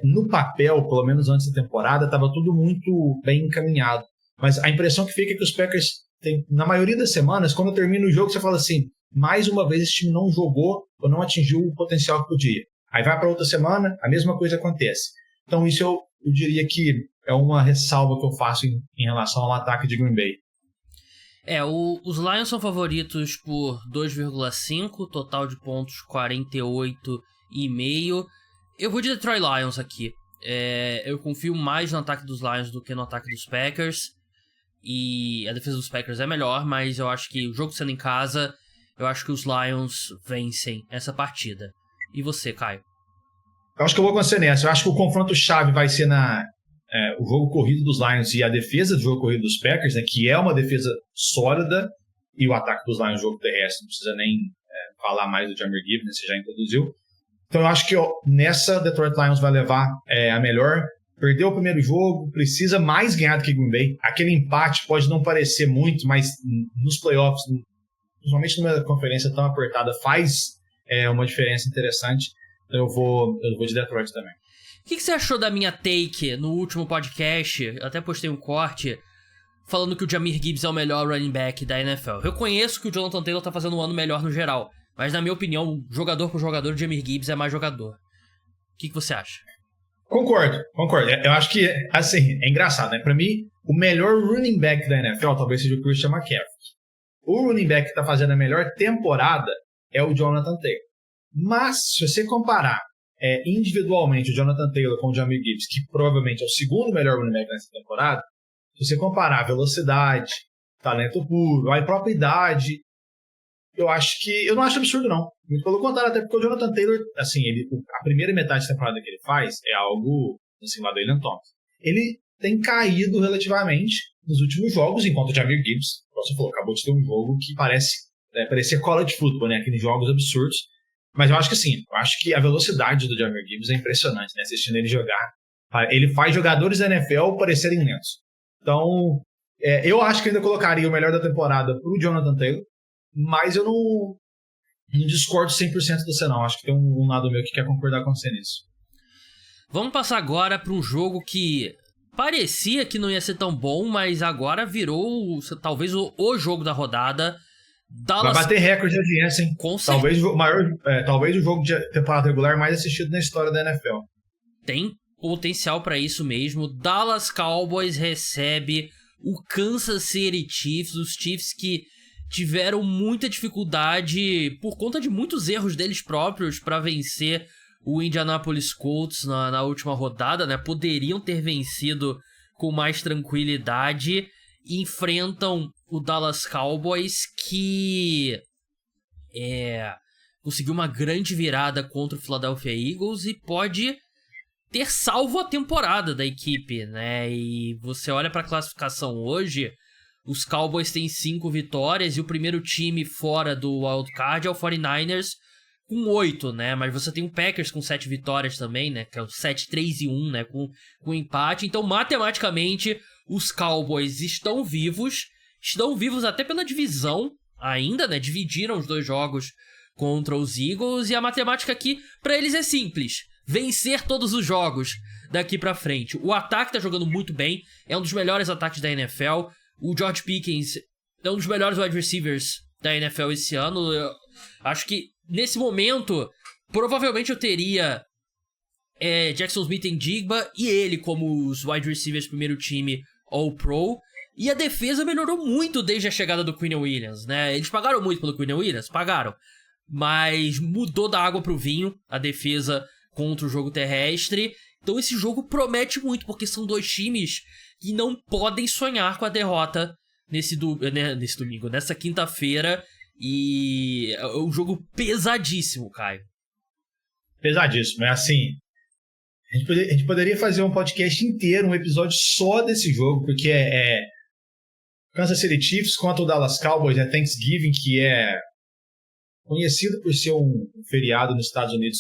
[SPEAKER 2] no papel, pelo menos antes da temporada, estava tudo muito bem encaminhado. Mas a impressão que fica é que os Packers têm, na maioria das semanas, quando termina o jogo, você fala assim, mais uma vez esse time não jogou ou não atingiu o potencial que podia. Aí vai para outra semana, a mesma coisa acontece. Então isso eu diria que é uma ressalva que eu faço em relação ao ataque de Green Bay.
[SPEAKER 1] Os Lions são favoritos por 2,5, total de pontos 48,5. Eu vou de Detroit Lions aqui. Eu confio mais no ataque dos Lions do que no ataque dos Packers. E a defesa dos Packers é melhor, mas eu acho que o jogo sendo em casa, eu acho que os Lions vencem essa partida. E você, Caio?
[SPEAKER 2] Eu acho que eu vou com você nessa. Eu acho que o confronto-chave vai ser o jogo corrido dos Lions e a defesa do jogo corrido dos Packers, né, que é uma defesa sólida, e o ataque dos Lions, jogo terrestre, não precisa nem falar mais do Jahmyr Gibbs, né, você já introduziu. Então eu acho que nessa Detroit Lions vai levar a melhor. Perdeu o primeiro jogo, precisa mais ganhar do que Green Bay. Aquele empate pode não parecer muito, mas nos playoffs, principalmente numa conferência tão apertada, faz uma diferença interessante. Então eu vou de Detroit também.
[SPEAKER 1] O que você achou da minha take no último podcast? Eu até postei um corte falando que o Jahmyr Gibbs é o melhor running back da NFL. Eu conheço que o Jonathan Taylor tá fazendo um ano melhor no geral, mas na minha opinião, jogador por jogador, o Jahmyr Gibbs é mais jogador. O que você acha?
[SPEAKER 2] Concordo. Eu acho que, assim, é engraçado, né? Pra mim, o melhor running back da NFL talvez seja o Christian McCaffrey. O running back que tá fazendo a melhor temporada é o Jonathan Taylor. Mas, se você comparar individualmente o Jonathan Taylor com o Jahmyr Gibbs, que provavelmente é o segundo melhor running back nessa temporada, se você comparar velocidade, talento puro, a própria idade. Eu não acho absurdo, não. Muito pelo contrário, até porque o Jonathan Taylor, assim, a primeira metade da temporada que ele faz é algo acima do William Thomas. Ele tem caído relativamente nos últimos jogos, enquanto o Jahmyr Gibbs, como você falou, acabou de ter um jogo que parecia college football, né? Aqueles jogos absurdos. Mas eu acho que sim, eu acho que a velocidade do Jahmyr Gibbs é impressionante, né? Assistindo ele jogar. Ele faz jogadores da NFL parecerem lentos. Então, eu acho que ainda colocaria o melhor da temporada pro Jonathan Taylor, mas eu não discordo 100% do você, não. Acho que tem um lado meu que quer concordar com você nisso.
[SPEAKER 1] Vamos passar agora para um jogo que parecia que não ia ser tão bom, mas agora virou talvez o jogo da rodada.
[SPEAKER 2] Vai bater recorde de audiência, hein?
[SPEAKER 1] Com certeza.
[SPEAKER 2] Talvez o jogo de temporada regular mais assistido na história da NFL.
[SPEAKER 1] Tem potencial para isso mesmo. Dallas Cowboys recebe o Kansas City Chiefs, os Chiefs que tiveram muita dificuldade por conta de muitos erros deles próprios para vencer o Indianapolis Colts na última rodada, né? Poderiam ter vencido com mais tranquilidade. Enfrentam o Dallas Cowboys, que conseguiu uma grande virada contra o Philadelphia Eagles e pode ter salvo a temporada da equipe, né? E você olha para a classificação hoje, os Cowboys têm 5 vitórias e o primeiro time fora do Wild Card é o 49ers com 8, né? Mas você tem o Packers com 7 vitórias também, né? Que é o 7-3-1, né? Com empate. Então, matematicamente, os Cowboys estão vivos até pela divisão ainda, né? Dividiram os 2 jogos contra os Eagles e a matemática aqui para eles é simples: vencer todos os jogos daqui para frente. O ataque tá jogando muito bem, é um dos melhores ataques da NFL. O George Pickens é um dos melhores wide receivers da NFL esse ano. Eu acho que nesse momento provavelmente eu teria Jackson Smith-Njigba e ele como os wide receivers primeiro time All-Pro. E a defesa melhorou muito desde a chegada do Quinnen Williams, né? Eles pagaram muito pelo Quinnen Williams? Pagaram. Mas mudou da água pro vinho a defesa contra o jogo terrestre. Então esse jogo promete muito, porque são 2 times que não podem sonhar com a derrota nesse domingo, nessa quinta-feira. E é um jogo pesadíssimo, Caio.
[SPEAKER 2] Pesadíssimo, é assim. A gente poderia fazer um podcast inteiro, um episódio só desse jogo, porque é Kansas City Chiefs contra o Dallas Cowboys, é Thanksgiving, que é conhecido por ser um feriado nos Estados Unidos.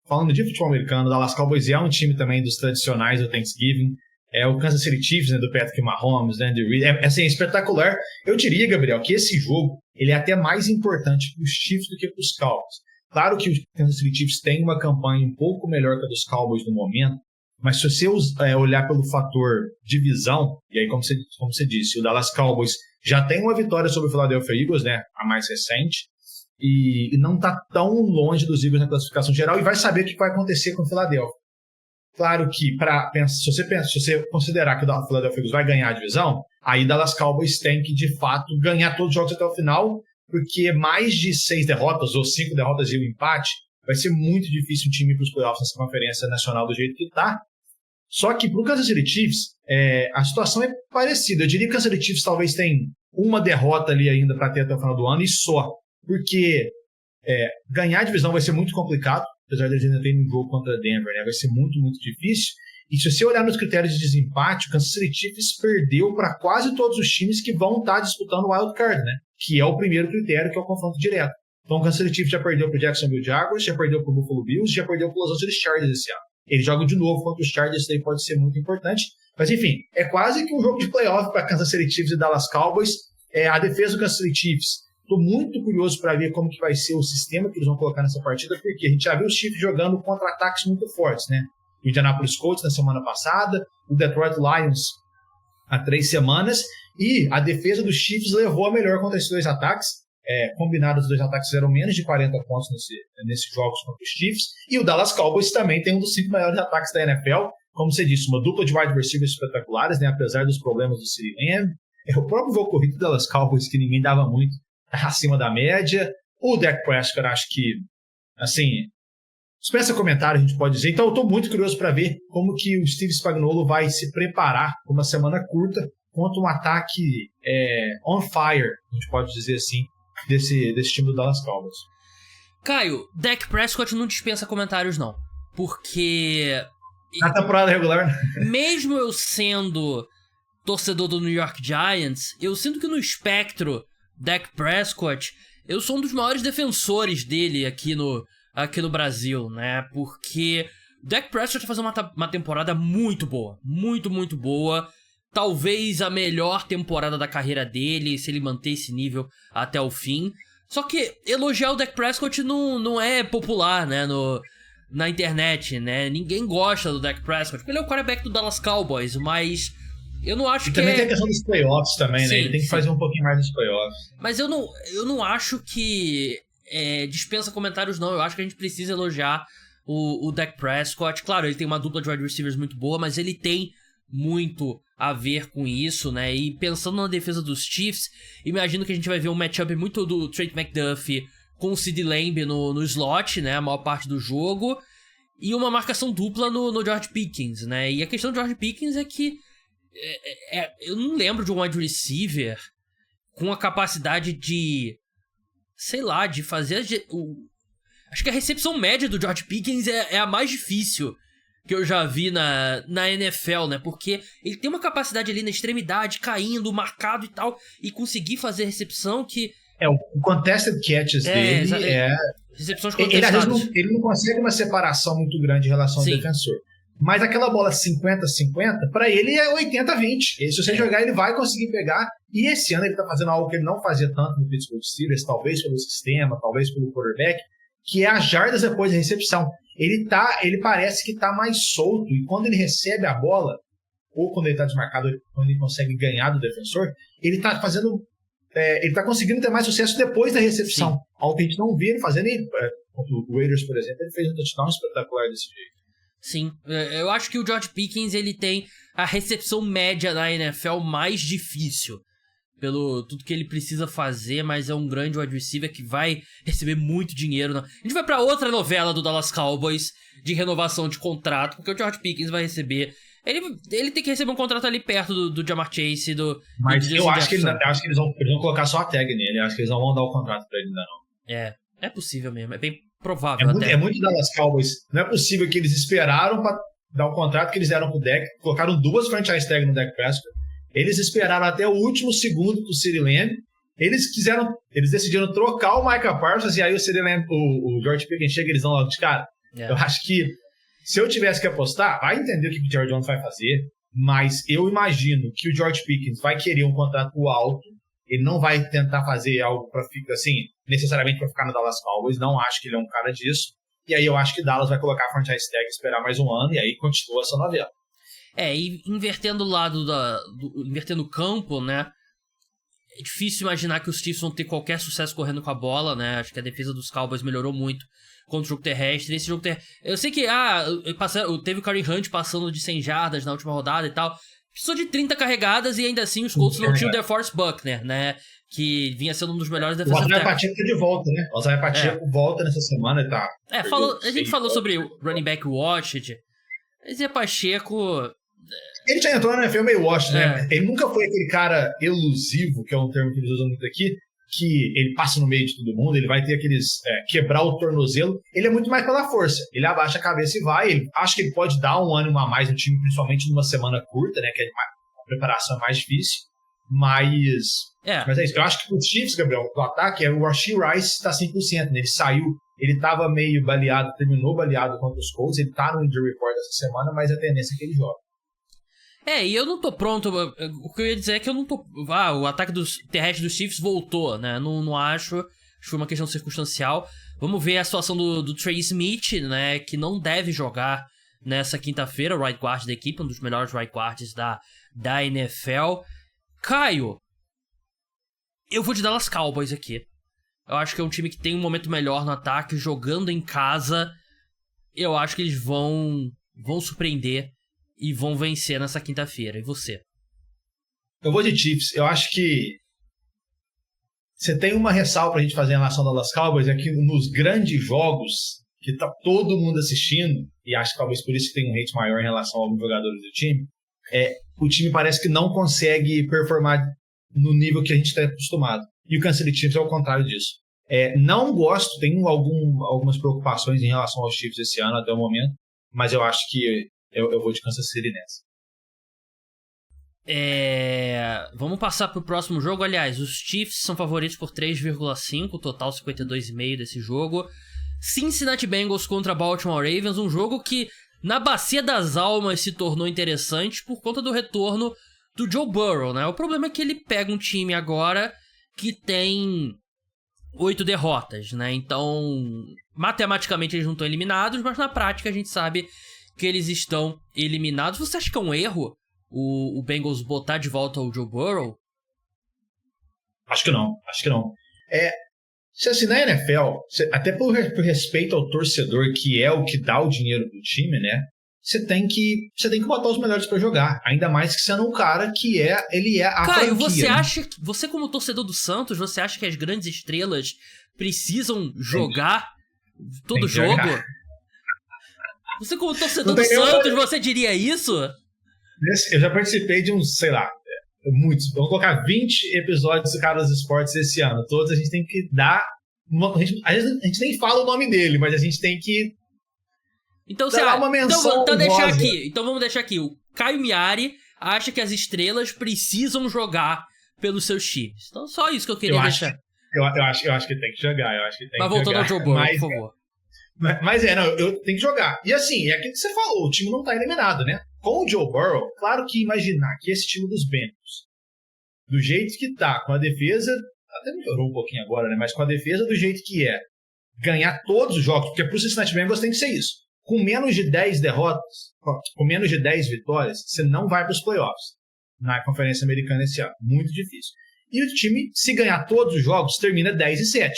[SPEAKER 2] Falando de futebol americano, o Dallas Cowboys é um time também dos tradicionais do Thanksgiving. É o Kansas City Chiefs, né, do Patrick Mahomes, né, Andy Reid. É espetacular. Eu diria, Gabriel, que esse jogo ele é até mais importante para os Chiefs do que para os Cowboys. Claro que o Kansas City Chiefs tem uma campanha um pouco melhor que a dos Cowboys no momento, mas se você olhar pelo fator divisão, e aí como você disse, o Dallas Cowboys já tem uma vitória sobre o Philadelphia Eagles, né, a mais recente, e não está tão longe dos Eagles na classificação geral, e vai saber o que vai acontecer com o Philadelphia. Claro que, se você considerar que o Philadelphia Eagles vai ganhar a divisão, aí Dallas Cowboys tem que, de fato, ganhar todos os jogos até o final, porque mais de 6 derrotas ou 5 derrotas e um empate, vai ser muito difícil um time ir para os playoffs nessa conferência nacional do jeito que está. Só que para o Kansas City Chiefs, a situação é parecida. Eu diria que o Kansas City Chiefs talvez tenha uma derrota ali ainda para ter até o final do ano, e só. Porque ganhar a divisão vai ser muito complicado, apesar de eles ainda terem um jogo contra Denver, né? Vai ser muito, muito difícil. E se você olhar nos critérios de desempate, o Kansas City Chiefs perdeu para quase todos os times que vão estar disputando o Wild Card, né? Que é o primeiro critério, que é o confronto direto. Então o Kansas City Chiefs já perdeu para o Jacksonville Jaguars, já perdeu para o Buffalo Bills, já perdeu para os Los Angeles Chargers esse ano. Eles jogam de novo contra os Chargers, isso daí pode ser muito importante. Mas enfim, é quase que um jogo de playoff para Kansas City Chiefs e Dallas Cowboys. A defesa do Kansas City Chiefs, estou muito curioso para ver como que vai ser o sistema que eles vão colocar nessa partida, porque a gente já viu os Chiefs jogando contra-ataques muito fortes, né? O Indianapolis Colts na semana passada, o Detroit Lions há 3 semanas, e a defesa dos Chiefs levou a melhor contra esses 2 ataques. Combinados, os 2 ataques fizeram menos de 40 pontos nesses jogos contra os Chiefs, e o Dallas Cowboys também tem um dos 5 melhores ataques da NFL, como você disse, uma dupla de wide receivers espetaculares, né? Apesar dos problemas do CeeDee Lamb. O próprio jogo corrido do Dallas Cowboys, que ninguém dava muito, acima da média. O Dak Prescott, acho que, assim, dispensa comentário, a gente pode dizer. Então eu estou muito curioso para ver como que o Steve Spagnuolo vai se preparar com uma semana curta contra um ataque on fire, a gente pode dizer assim, desse time do Dallas Cowboys.
[SPEAKER 1] Caio, Dak Prescott não dispensa comentários, não. Porque...
[SPEAKER 2] Na temporada regular, né?
[SPEAKER 1] Mesmo eu sendo torcedor do New York Giants, eu sinto que no espectro Dak Prescott, eu sou um dos maiores defensores dele aqui no Brasil, né? Porque Dak Prescott vai fazer uma temporada muito boa. Muito, muito boa. Talvez a melhor temporada da carreira dele, se ele manter esse nível até o fim. Só que elogiar o Dak Prescott não é popular, né? Na internet, né? Ninguém gosta do Dak Prescott, porque ele é o quarterback do Dallas Cowboys, mas eu não acho que
[SPEAKER 2] também tem a questão dos playoffs também, né? Ele tem que fazer um pouquinho mais dos playoffs.
[SPEAKER 1] Mas eu não acho que dispensa comentários, não. Eu acho que a gente precisa elogiar o Dak Prescott. Claro, ele tem uma dupla de wide receivers muito boa, mas ele tem muito a ver com isso, né? E pensando na defesa dos Chiefs, imagino que a gente vai ver um matchup muito do Trent McDuffie com o CeeDee Lamb no slot, né? A maior parte do jogo. E uma marcação dupla no George Pickens, né? E a questão do George Pickens é que eu não lembro de um wide receiver com a capacidade de, sei lá, de fazer... Acho que a recepção média do George Pickens é a mais difícil que eu já vi na NFL, né? Porque ele tem uma capacidade ali na extremidade, caindo, marcado e tal, e conseguir fazer recepção que...
[SPEAKER 2] o contested catches dele
[SPEAKER 1] recepções contestadas.
[SPEAKER 2] Às vezes ele não consegue uma separação muito grande em relação ao defensor. Mas aquela bola 50-50, pra ele é 80-20. E se você jogar, ele vai conseguir pegar. E esse ano ele tá fazendo algo que ele não fazia tanto no Pittsburgh Steelers, talvez pelo sistema, talvez pelo quarterback, que é as jardas depois da recepção. Ele parece que tá mais solto, e quando ele recebe a bola, ou quando ele tá desmarcado, quando ele consegue ganhar do defensor, ele tá fazendo... ele tá conseguindo ter mais sucesso depois da recepção. Sim. Algo que a gente não vê ele fazendo. O Raiders, por exemplo, ele fez um touchdown espetacular desse jeito.
[SPEAKER 1] Sim, eu acho que o George Pickens ele tem a recepção média na NFL mais difícil pelo tudo que ele precisa fazer, mas é um grande wide receiver que vai receber muito dinheiro. A gente vai pra outra novela do Dallas Cowboys de renovação de contrato, porque o George Pickens vai receber... Ele tem que receber um contrato ali perto do Jamar Chase,
[SPEAKER 2] mas eu acho que eles vão colocar só a tag nele. Eu acho que eles não vão dar o contrato pra ele ainda não.
[SPEAKER 1] É possível mesmo, é bem provável
[SPEAKER 2] até. É muito Dallas Cowboys. Não é possível que eles esperaram pra dar o contrato que eles deram pro Dak, colocaram 2 franchise tags no Dak Prescott. Eles esperaram até o último segundo pro CeeDee Lamb. Eles decidiram trocar o Micah Parsons, e aí o CeeDee Lamb, o George Pickens chega e eles dão logo de cara. Eu acho que se eu tivesse que apostar, vai entender o que o Jerry Jones vai fazer, mas eu imagino que o George Pickens vai querer um contrato alto. Ele não vai tentar fazer algo para ficar assim, necessariamente para ficar no Dallas Cowboys. Não acho que ele é um cara disso. E aí eu acho que Dallas vai colocar a franchise tag, esperar mais um ano, e aí continua essa novela.
[SPEAKER 1] E invertendo o lado invertendo o campo, né? É difícil imaginar que os Chiefs vão ter qualquer sucesso correndo com a bola, né? Acho que a defesa dos Cowboys melhorou muito contra o jogo terrestre. Esse jogo eu sei que teve o Kareem Hunt passando de 100 jardas na última rodada e tal. Precisou de 30 carregadas e ainda assim os Colts não tinham o DeForest Buckner, né? Que vinha sendo um dos melhores defensores.
[SPEAKER 2] O Isaiah Pacheco tá de volta, né? O Isaiah Pacheco volta nessa semana e tá...
[SPEAKER 1] a gente falou sobre o running back Washington. Isaiah Pacheco...
[SPEAKER 2] Ele já entrou na NFL meio washed, né? Ele nunca foi aquele cara elusivo, que é um termo que eles usam muito aqui, que ele passa no meio de todo mundo, ele vai ter aqueles... quebrar o tornozelo. Ele é muito mais pela força. Ele abaixa a cabeça e vai. Acho que ele pode dar um ânimo a mais no time, principalmente numa semana curta, né? Que a preparação é mais difícil. Mas é isso. Eu acho que o Chiefs, Gabriel, do ataque, o Rashee Rice tá 100%, né? Ele saiu, ele tava meio baleado, terminou baleado contra os Colts, ele tá no injury report essa semana, mas a tendência é que ele joga.
[SPEAKER 1] E eu não tô pronto. O que eu ia dizer é que eu não tô... o ataque terrestre dos Chiefs voltou, né? Não acho. Acho que foi uma questão circunstancial. Vamos ver a situação do Trey Smith, né? Que não deve jogar nessa quinta-feira. O right guard da equipe, um dos melhores right guards da NFL. Caio, eu vou de Dallas Cowboys aqui. Eu acho que é um time que tem um momento melhor no ataque, jogando em casa. Eu acho que eles vão surpreender e vão vencer nessa quinta-feira. E você?
[SPEAKER 2] Eu vou de Chiefs. Eu acho que você tem uma ressalva pra gente fazer em relação ao Dallas Cowboys, é que nos grandes jogos que tá todo mundo assistindo, e acho que talvez por isso que tem um hate maior em relação a alguns jogadores do time, o time parece que não consegue performar no nível que a gente está acostumado. E o Kansas City Chiefs é o contrário disso. Não gosto, tenho algumas preocupações em relação aos Chiefs esse ano até o momento, mas eu acho que eu vou de Kansas City nessa.
[SPEAKER 1] Vamos passar pro próximo jogo. Aliás, os Chiefs são favoritos por 3,5, total 52,5 desse jogo. Cincinnati Bengals contra Baltimore Ravens, um jogo que na bacia das almas se tornou interessante por conta do retorno do Joe Burrow, né? O problema é que ele pega um time agora que tem 8 derrotas, né? Então, matematicamente eles não estão eliminados, mas na prática a gente sabe que eles estão eliminados. Você acha que é um erro o Bengals botar de volta o Joe Burrow?
[SPEAKER 2] Acho que não. Se assim, na NFL, até por respeito ao torcedor, que é o que dá o dinheiro do time, né? Você tem que botar os melhores pra jogar. Ainda mais que sendo um cara que ele é a
[SPEAKER 1] Caio,
[SPEAKER 2] franquia.
[SPEAKER 1] Você como torcedor do Santos, você acha que as grandes estrelas precisam jogar todo jogo?
[SPEAKER 2] Jogar.
[SPEAKER 1] Você como torcedor do Santos, você diria isso?
[SPEAKER 2] Eu já participei de uns, sei lá, muitos. Vamos colocar 20 episódios do Caras Esportes esse ano. Todos a gente tem que dar... a gente nem fala o nome dele, mas a gente tem que
[SPEAKER 1] então,
[SPEAKER 2] uma menção
[SPEAKER 1] então vamos deixar aqui. O Caio Miari acha que as estrelas precisam jogar pelos seus times. Então só isso que eu queria deixar.
[SPEAKER 2] Eu acho que tem que jogar.
[SPEAKER 1] Mas voltando ao Joe Burrow, por favor.
[SPEAKER 2] Mas eu tenho que jogar. E assim, é aquilo que você falou, o time não tá eliminado, né? Com o Joe Burrow, claro que imaginar que esse time dos Bengals, do jeito que tá, com a defesa, até melhorou um pouquinho agora, né? Mas com a defesa do jeito que ganhar todos os jogos, porque pro Cincinnati Bengals tem que ser isso. Com menos de 10 derrotas, com menos de 10 vitórias, você não vai para os playoffs na Conferência Americana esse ano. Muito difícil. E o time, se ganhar todos os jogos, termina 10-7.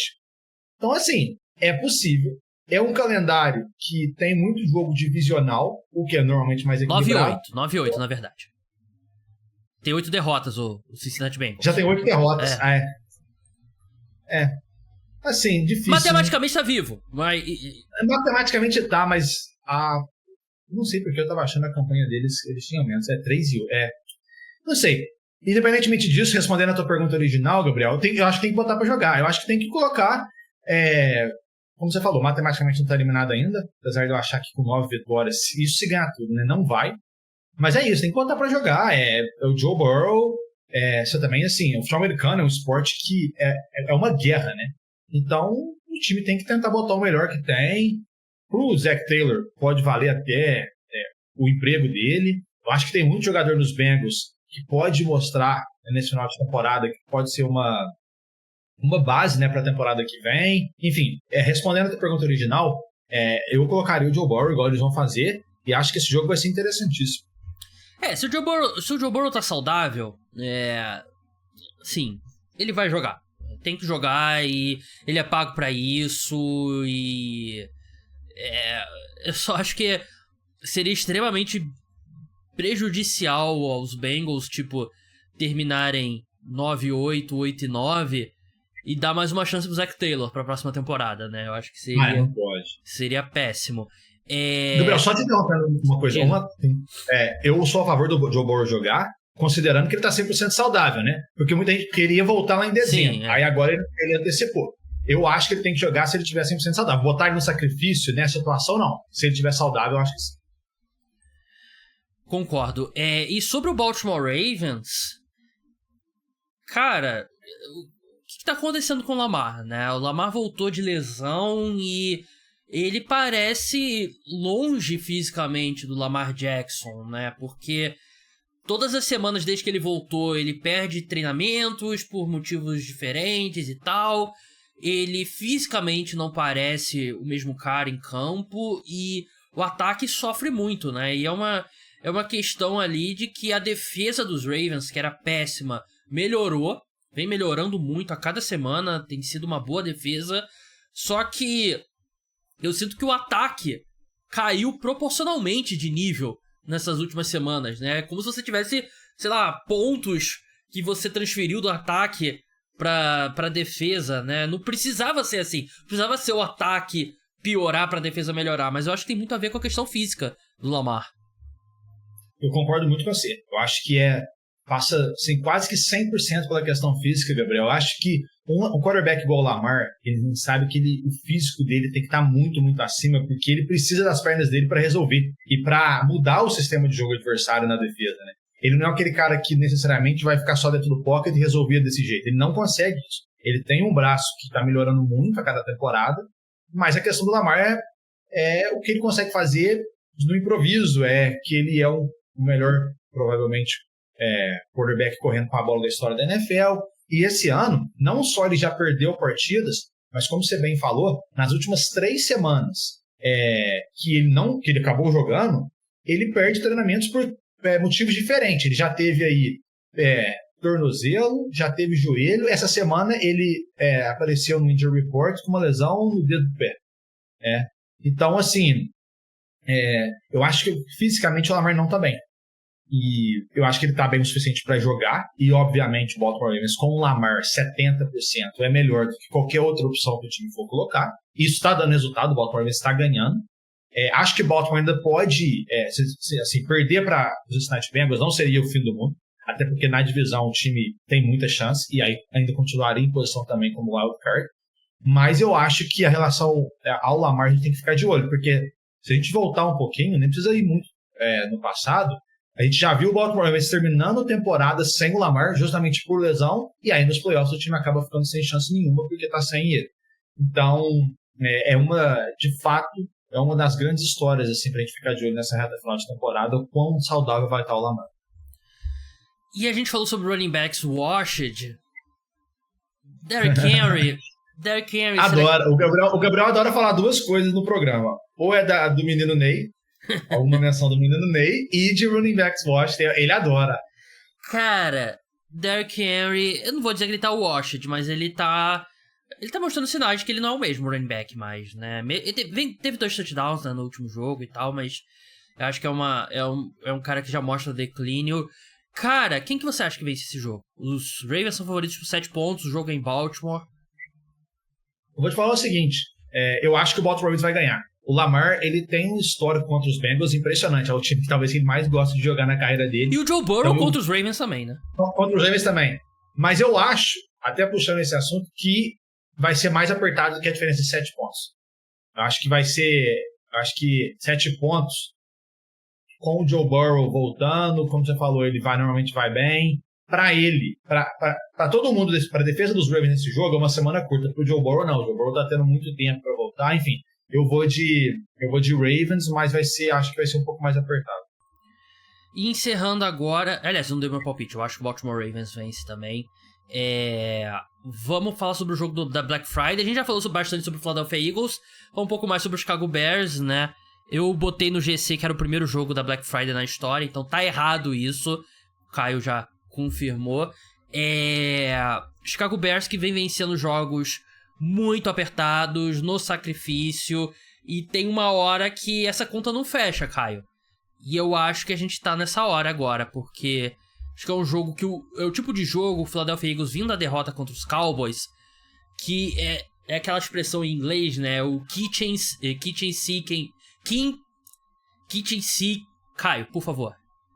[SPEAKER 2] Então, assim, é possível. É um calendário que tem muito jogo divisional, o que é normalmente mais equilibrado.
[SPEAKER 1] 9-8, na verdade. Tem 8 derrotas o Cincinnati Bengals.
[SPEAKER 2] Já tem 8 derrotas. Assim, difícil.
[SPEAKER 1] Matematicamente tá vivo. Mas...
[SPEAKER 2] Matematicamente tá, mas não sei porque eu tava achando a campanha deles, eles tinham menos. 3 não sei. Independentemente disso, respondendo a tua pergunta original, Gabriel, eu acho que tem que botar pra jogar. Eu acho que tem que colocar... como você falou, matematicamente não tá eliminado ainda, apesar de eu achar que com 9 vitórias, isso se ganhar tudo, né? Não vai. Mas é isso, tem que botar pra jogar. É o Joe Burrow. Você também, assim, o futebol americano é um esporte que é uma guerra, né? Então, o time tem que tentar botar o melhor que tem. Pro Zach Taylor, pode valer até o emprego dele. Eu acho que tem muito jogador nos Bengals que pode mostrar nesse final de temporada que pode ser uma base, né, para a temporada que vem. Enfim, respondendo a tua pergunta original, eu colocaria o Joe Burrow igual eles vão fazer, e acho que esse jogo vai ser interessantíssimo.
[SPEAKER 1] Se o Joe Burrow tá saudável, sim, ele vai jogar. Tem que jogar e ele é pago pra isso e... eu só acho que seria extremamente prejudicial aos Bengals, tipo, terminarem 9-8, 8-9 e dar mais uma chance pro Zach Taylor pra próxima temporada, né? Eu acho que seria...
[SPEAKER 2] não pode.
[SPEAKER 1] Seria péssimo.
[SPEAKER 2] Gabriel, só te interrompendo uma coisa. Eu sou a favor do Joe Burrow jogar, considerando que ele tá 100% saudável, né? Porque muita gente queria voltar lá em dezembro. Sim, Aí agora ele antecipou. Eu acho que ele tem que jogar se ele tiver 100% saudável. Botar ele no sacrifício nessa situação, não. Se ele tiver saudável, eu acho que sim.
[SPEAKER 1] Concordo. E sobre o Baltimore Ravens, cara, o que tá acontecendo com o Lamar, né? O Lamar voltou de lesão e ele parece longe fisicamente do Lamar Jackson, né? Porque todas as semanas desde que ele voltou, ele perde treinamentos por motivos diferentes e tal. Ele fisicamente não parece o mesmo cara em campo e o ataque sofre muito, né? E é uma questão ali de que a defesa dos Ravens, que era péssima, melhorou. Vem melhorando muito a cada semana, tem sido uma boa defesa. Só que eu sinto que o ataque caiu proporcionalmente de nível nessas últimas semanas, né? Como se você tivesse, sei lá, pontos que você transferiu do ataque pra defesa, né? Não precisava ser assim. Precisava ser o ataque piorar pra defesa melhorar. Mas eu acho que tem muito a ver com a questão física do Lamar.
[SPEAKER 2] Eu concordo muito com você. Eu acho que passa assim, quase que 100% pela questão física, Gabriel. Eu acho que um quarterback igual o Lamar, ele sabe que o físico dele tem que estar muito, muito acima, porque ele precisa das pernas dele para resolver e para mudar o sistema de jogo adversário na defesa, né? Ele não é aquele cara que necessariamente vai ficar só dentro do pocket e resolver desse jeito. Ele não consegue isso. Ele tem um braço que está melhorando muito a cada temporada, mas a questão do Lamar é o que ele consegue fazer no improviso, que ele é o melhor, provavelmente, quarterback correndo com a bola da história da NFL. E esse ano, não só ele já perdeu partidas, mas como você bem falou, nas últimas 3 semanas que ele acabou jogando, ele perde treinamentos por motivos diferentes. Ele já teve aí tornozelo, já teve joelho. Essa semana ele apareceu no injury report com uma lesão no dedo do pé. Então, assim, eu acho que fisicamente o Lamar não está bem. E eu acho que ele está bem o suficiente para jogar. E, obviamente, o Baltimore Ravens com o Lamar 70% é melhor do que qualquer outra opção que o time for colocar. Isso está dando resultado, o Baltimore Ravens está ganhando. Acho que o Baltimore ainda pode assim, perder para os Cincinnati Bengals, não seria o fim do mundo. Até porque na divisão o time tem muita chance e aí ainda continuaria em posição também como wild card. Mas eu acho que a relação ao Lamar a gente tem que ficar de olho, porque se a gente voltar um pouquinho, nem precisa ir muito no passado, a gente já viu o Baltimore Ravens terminando a temporada sem o Lamar, justamente por lesão, e aí nos playoffs o time acaba ficando sem chance nenhuma porque está sem ele. Então, de fato, é uma das grandes histórias assim, para a gente ficar de olho nessa reta final de temporada, o quão saudável vai estar o Lamar.
[SPEAKER 1] E a gente falou sobre running backs washed. Derrick Henry.
[SPEAKER 2] Adora. O Gabriel adora falar 2 coisas no programa. Ou do menino Ney, alguma menção do menino Ney, e de running backs washed. Ele adora.
[SPEAKER 1] Cara, Derrick Henry, eu não vou dizer que ele tá washed, mas ele tá mostrando sinais de que ele não é o mesmo running back mais, né? Ele teve 2 touchdowns, né, no último jogo e tal, mas eu acho que é um cara que já mostra declínio. Cara, quem que você acha que vence esse jogo? Os Ravens são favoritos por 7 pontos, o jogo é em Baltimore.
[SPEAKER 2] Eu vou te falar o seguinte, eu acho que o Baltimore Ravens vai ganhar. O Lamar, ele tem um histórico contra os Bengals impressionante, é o time que talvez ele mais gosta de jogar na carreira dele.
[SPEAKER 1] E o Joe Burrow contra os Ravens também, né?
[SPEAKER 2] Contra os Ravens também. Mas eu acho, até puxando esse assunto, que vai ser mais apertado do que a diferença de 7 pontos. Eu acho que 7 pontos com o Joe Burrow voltando, como você falou, ele normalmente vai bem. Para ele, para todo mundo, para a defesa dos Ravens nesse jogo, é uma semana curta. Para o Joe Burrow, não. O Joe Burrow tá tendo muito tempo para voltar. Enfim, eu vou de Ravens, mas acho que vai ser um pouco mais apertado.
[SPEAKER 1] E encerrando agora... Aliás, eu não dei meu palpite. Eu acho que o Baltimore Ravens vence também. Vamos falar sobre o jogo da Black Friday. A gente já falou bastante sobre o Philadelphia Eagles. Um pouco mais sobre o Chicago Bears, né? Eu botei no GC que era o primeiro jogo da Black Friday na história, então tá errado isso. O Caio já confirmou. Chicago Bears que vem vencendo jogos muito apertados, no sacrifício, e tem uma hora que essa conta não fecha, Caio. E eu acho que a gente tá nessa hora agora, porque acho que é um jogo que é o tipo de jogo, o Philadelphia Eagles vindo da derrota contra os Cowboys, que é aquela expressão em inglês, né? O kitchen sink. Caio, por favor.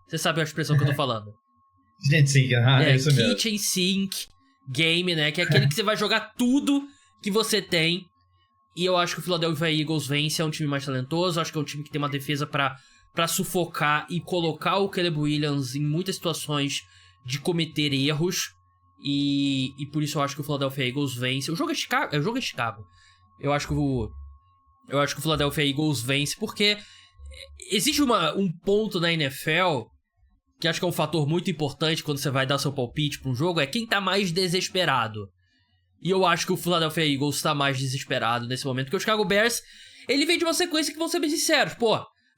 [SPEAKER 1] Você sabe a expressão que eu tô falando.
[SPEAKER 2] Kitchen sink, é isso mesmo.
[SPEAKER 1] Kitchen sink game, né? Que é aquele que você vai jogar tudo que você tem. E eu acho que o Philadelphia Eagles vence, é um time mais talentoso. Acho que é um time que tem uma defesa pra sufocar e colocar o Caleb Williams em muitas situações de cometer erros. E por isso eu acho que o Philadelphia Eagles vence. O jogo é Chicago. Eu acho que o Philadelphia Eagles vence porque existe um ponto na NFL que acho que é um fator muito importante quando você vai dar seu palpite pra um jogo, é quem tá mais desesperado. E eu acho que o Philadelphia Eagles tá mais desesperado nesse momento, porque o Chicago Bears, ele vem de uma sequência que, vão ser bem sinceros,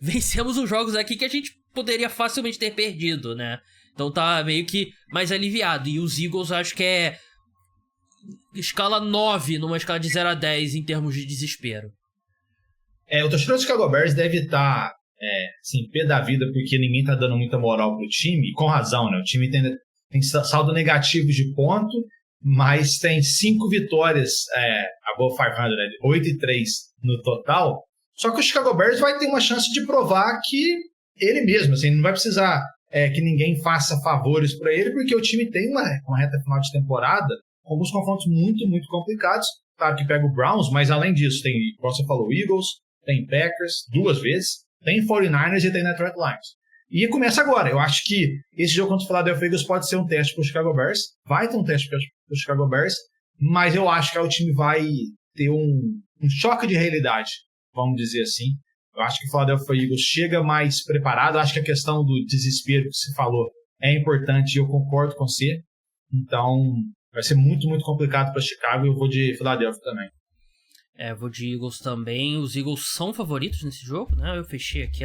[SPEAKER 1] vencemos uns jogos aqui que a gente poderia facilmente ter perdido, né? Então tá meio que mais aliviado. E os Eagles acho que é escala 9 numa escala de 0 a 10 em termos de desespero.
[SPEAKER 2] O torcedor do Chicago Bears deve estar assim, pé da vida porque ninguém tá dando muita moral pro time, e com razão, né? O time tem saldo negativo de ponto, mas tem 5 vitórias above 500, né? 8-3 no total. Só que o Chicago Bears vai ter uma chance de provar que ele mesmo, assim, não vai precisar que ninguém faça favores para ele, porque o time tem uma reta final de temporada com alguns confrontos muito, muito complicados. Claro que pega o Browns, mas além disso tem, como você falou, Eagles, tem Packers 2 vezes, tem 49ers e tem Detroit Lions. E começa agora. Eu acho que esse jogo contra o Philadelphia Eagles pode ser um teste para o Chicago Bears, vai ter um teste para o Chicago Bears, mas eu acho que o time vai ter um choque de realidade, vamos dizer assim. Eu acho que o Philadelphia Eagles chega mais preparado. Eu acho que a questão do desespero que você falou é importante e eu concordo com você. Então, vai ser muito, muito complicado para Chicago e eu vou de Philadelphia também.
[SPEAKER 1] Eu vou de Eagles também. Os Eagles são favoritos nesse jogo, né? Eu fechei aqui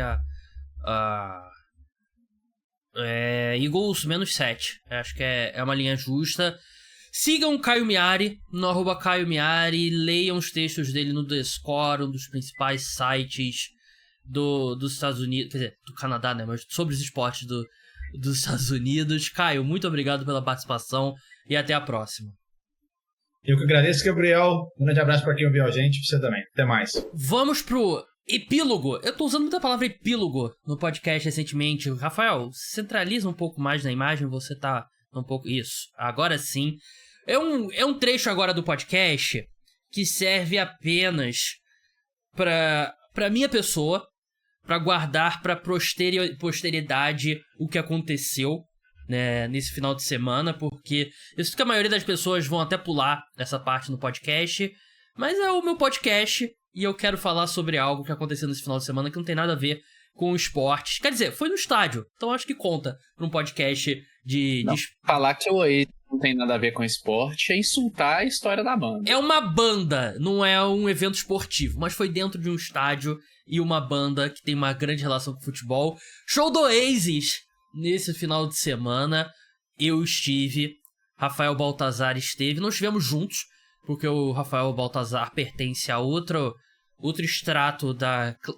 [SPEAKER 1] Eagles -7. Acho que é uma linha justa. Sigam o Caio Miari, no @CaioMiari. Leiam os textos dele no The Score, um dos principais sites dos Estados Unidos, quer dizer, do Canadá, né? Mas sobre os esportes dos Estados Unidos. Caio, muito obrigado pela participação e até a próxima.
[SPEAKER 2] Eu que agradeço, Gabriel. Um grande abraço para quem ouviu a gente, pra você também. Até mais.
[SPEAKER 1] Vamos pro epílogo. Eu tô usando muita palavra epílogo no podcast recentemente. Rafael, centraliza um pouco mais na imagem, você tá um pouco... Isso, agora sim. É um trecho agora do podcast que serve apenas pra minha pessoa, pra guardar pra posteridade o que aconteceu, né, nesse final de semana, porque eu sei que a maioria das pessoas vão até pular essa parte no podcast, mas é o meu podcast e eu quero falar sobre algo que aconteceu nesse final de semana que não tem nada a ver com esportes. Quer dizer, foi no estádio, então acho que conta pra um podcast de...
[SPEAKER 3] Falar que o Oasis não tem nada a ver com esporte é insultar a história da banda.
[SPEAKER 1] É uma banda, não é um evento esportivo, mas foi dentro de um estádio e uma banda que tem uma grande relação com futebol. Show do Oasis! Nesse final de semana, eu estive, Rafael Baltazar esteve, não estivemos juntos, porque o Rafael Baltazar pertence a outro extrato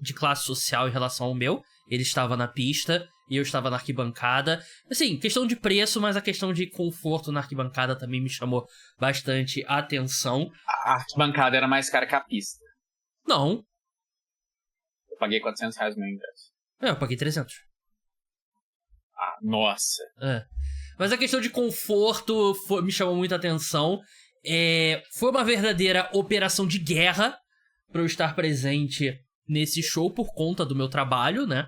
[SPEAKER 1] de classe social em relação ao meu. Ele estava na pista e eu estava na arquibancada. Assim, questão de preço, mas a questão de conforto na arquibancada também me chamou bastante atenção.
[SPEAKER 3] A arquibancada era mais cara que a pista.
[SPEAKER 1] Não.
[SPEAKER 3] Eu paguei R$400 no meu ingresso.
[SPEAKER 1] Eu paguei 300.
[SPEAKER 3] Ah, nossa.
[SPEAKER 1] Mas a questão de conforto me chamou muita atenção. Foi uma verdadeira operação de guerra para eu estar presente nesse show por conta do meu trabalho, né?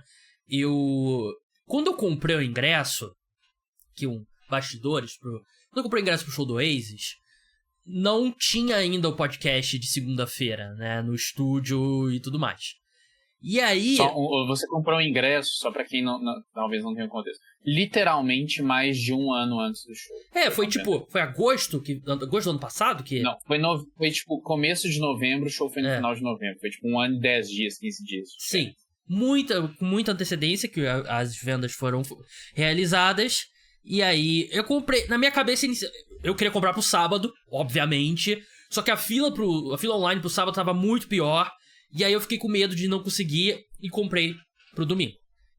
[SPEAKER 1] Quando eu comprei o ingresso, quando eu comprei o ingresso pro show do Oasis, não tinha ainda o podcast de segunda-feira, né? No estúdio e tudo mais. E aí...
[SPEAKER 3] Você comprou um ingresso, só pra quem talvez não tenha contexto, literalmente mais de um ano antes do show.
[SPEAKER 1] Foi agosto do ano passado que...
[SPEAKER 3] Não, foi tipo começo de novembro, o show foi no final de novembro. Foi tipo 1 ano e 10 dias, 15 dias.
[SPEAKER 1] Sim, com muita antecedência que as vendas foram realizadas. E aí, eu comprei, na minha cabeça, eu queria comprar pro sábado, obviamente. Só que a fila online pro sábado tava muito pior. E aí eu fiquei com medo de não conseguir e comprei pro domingo.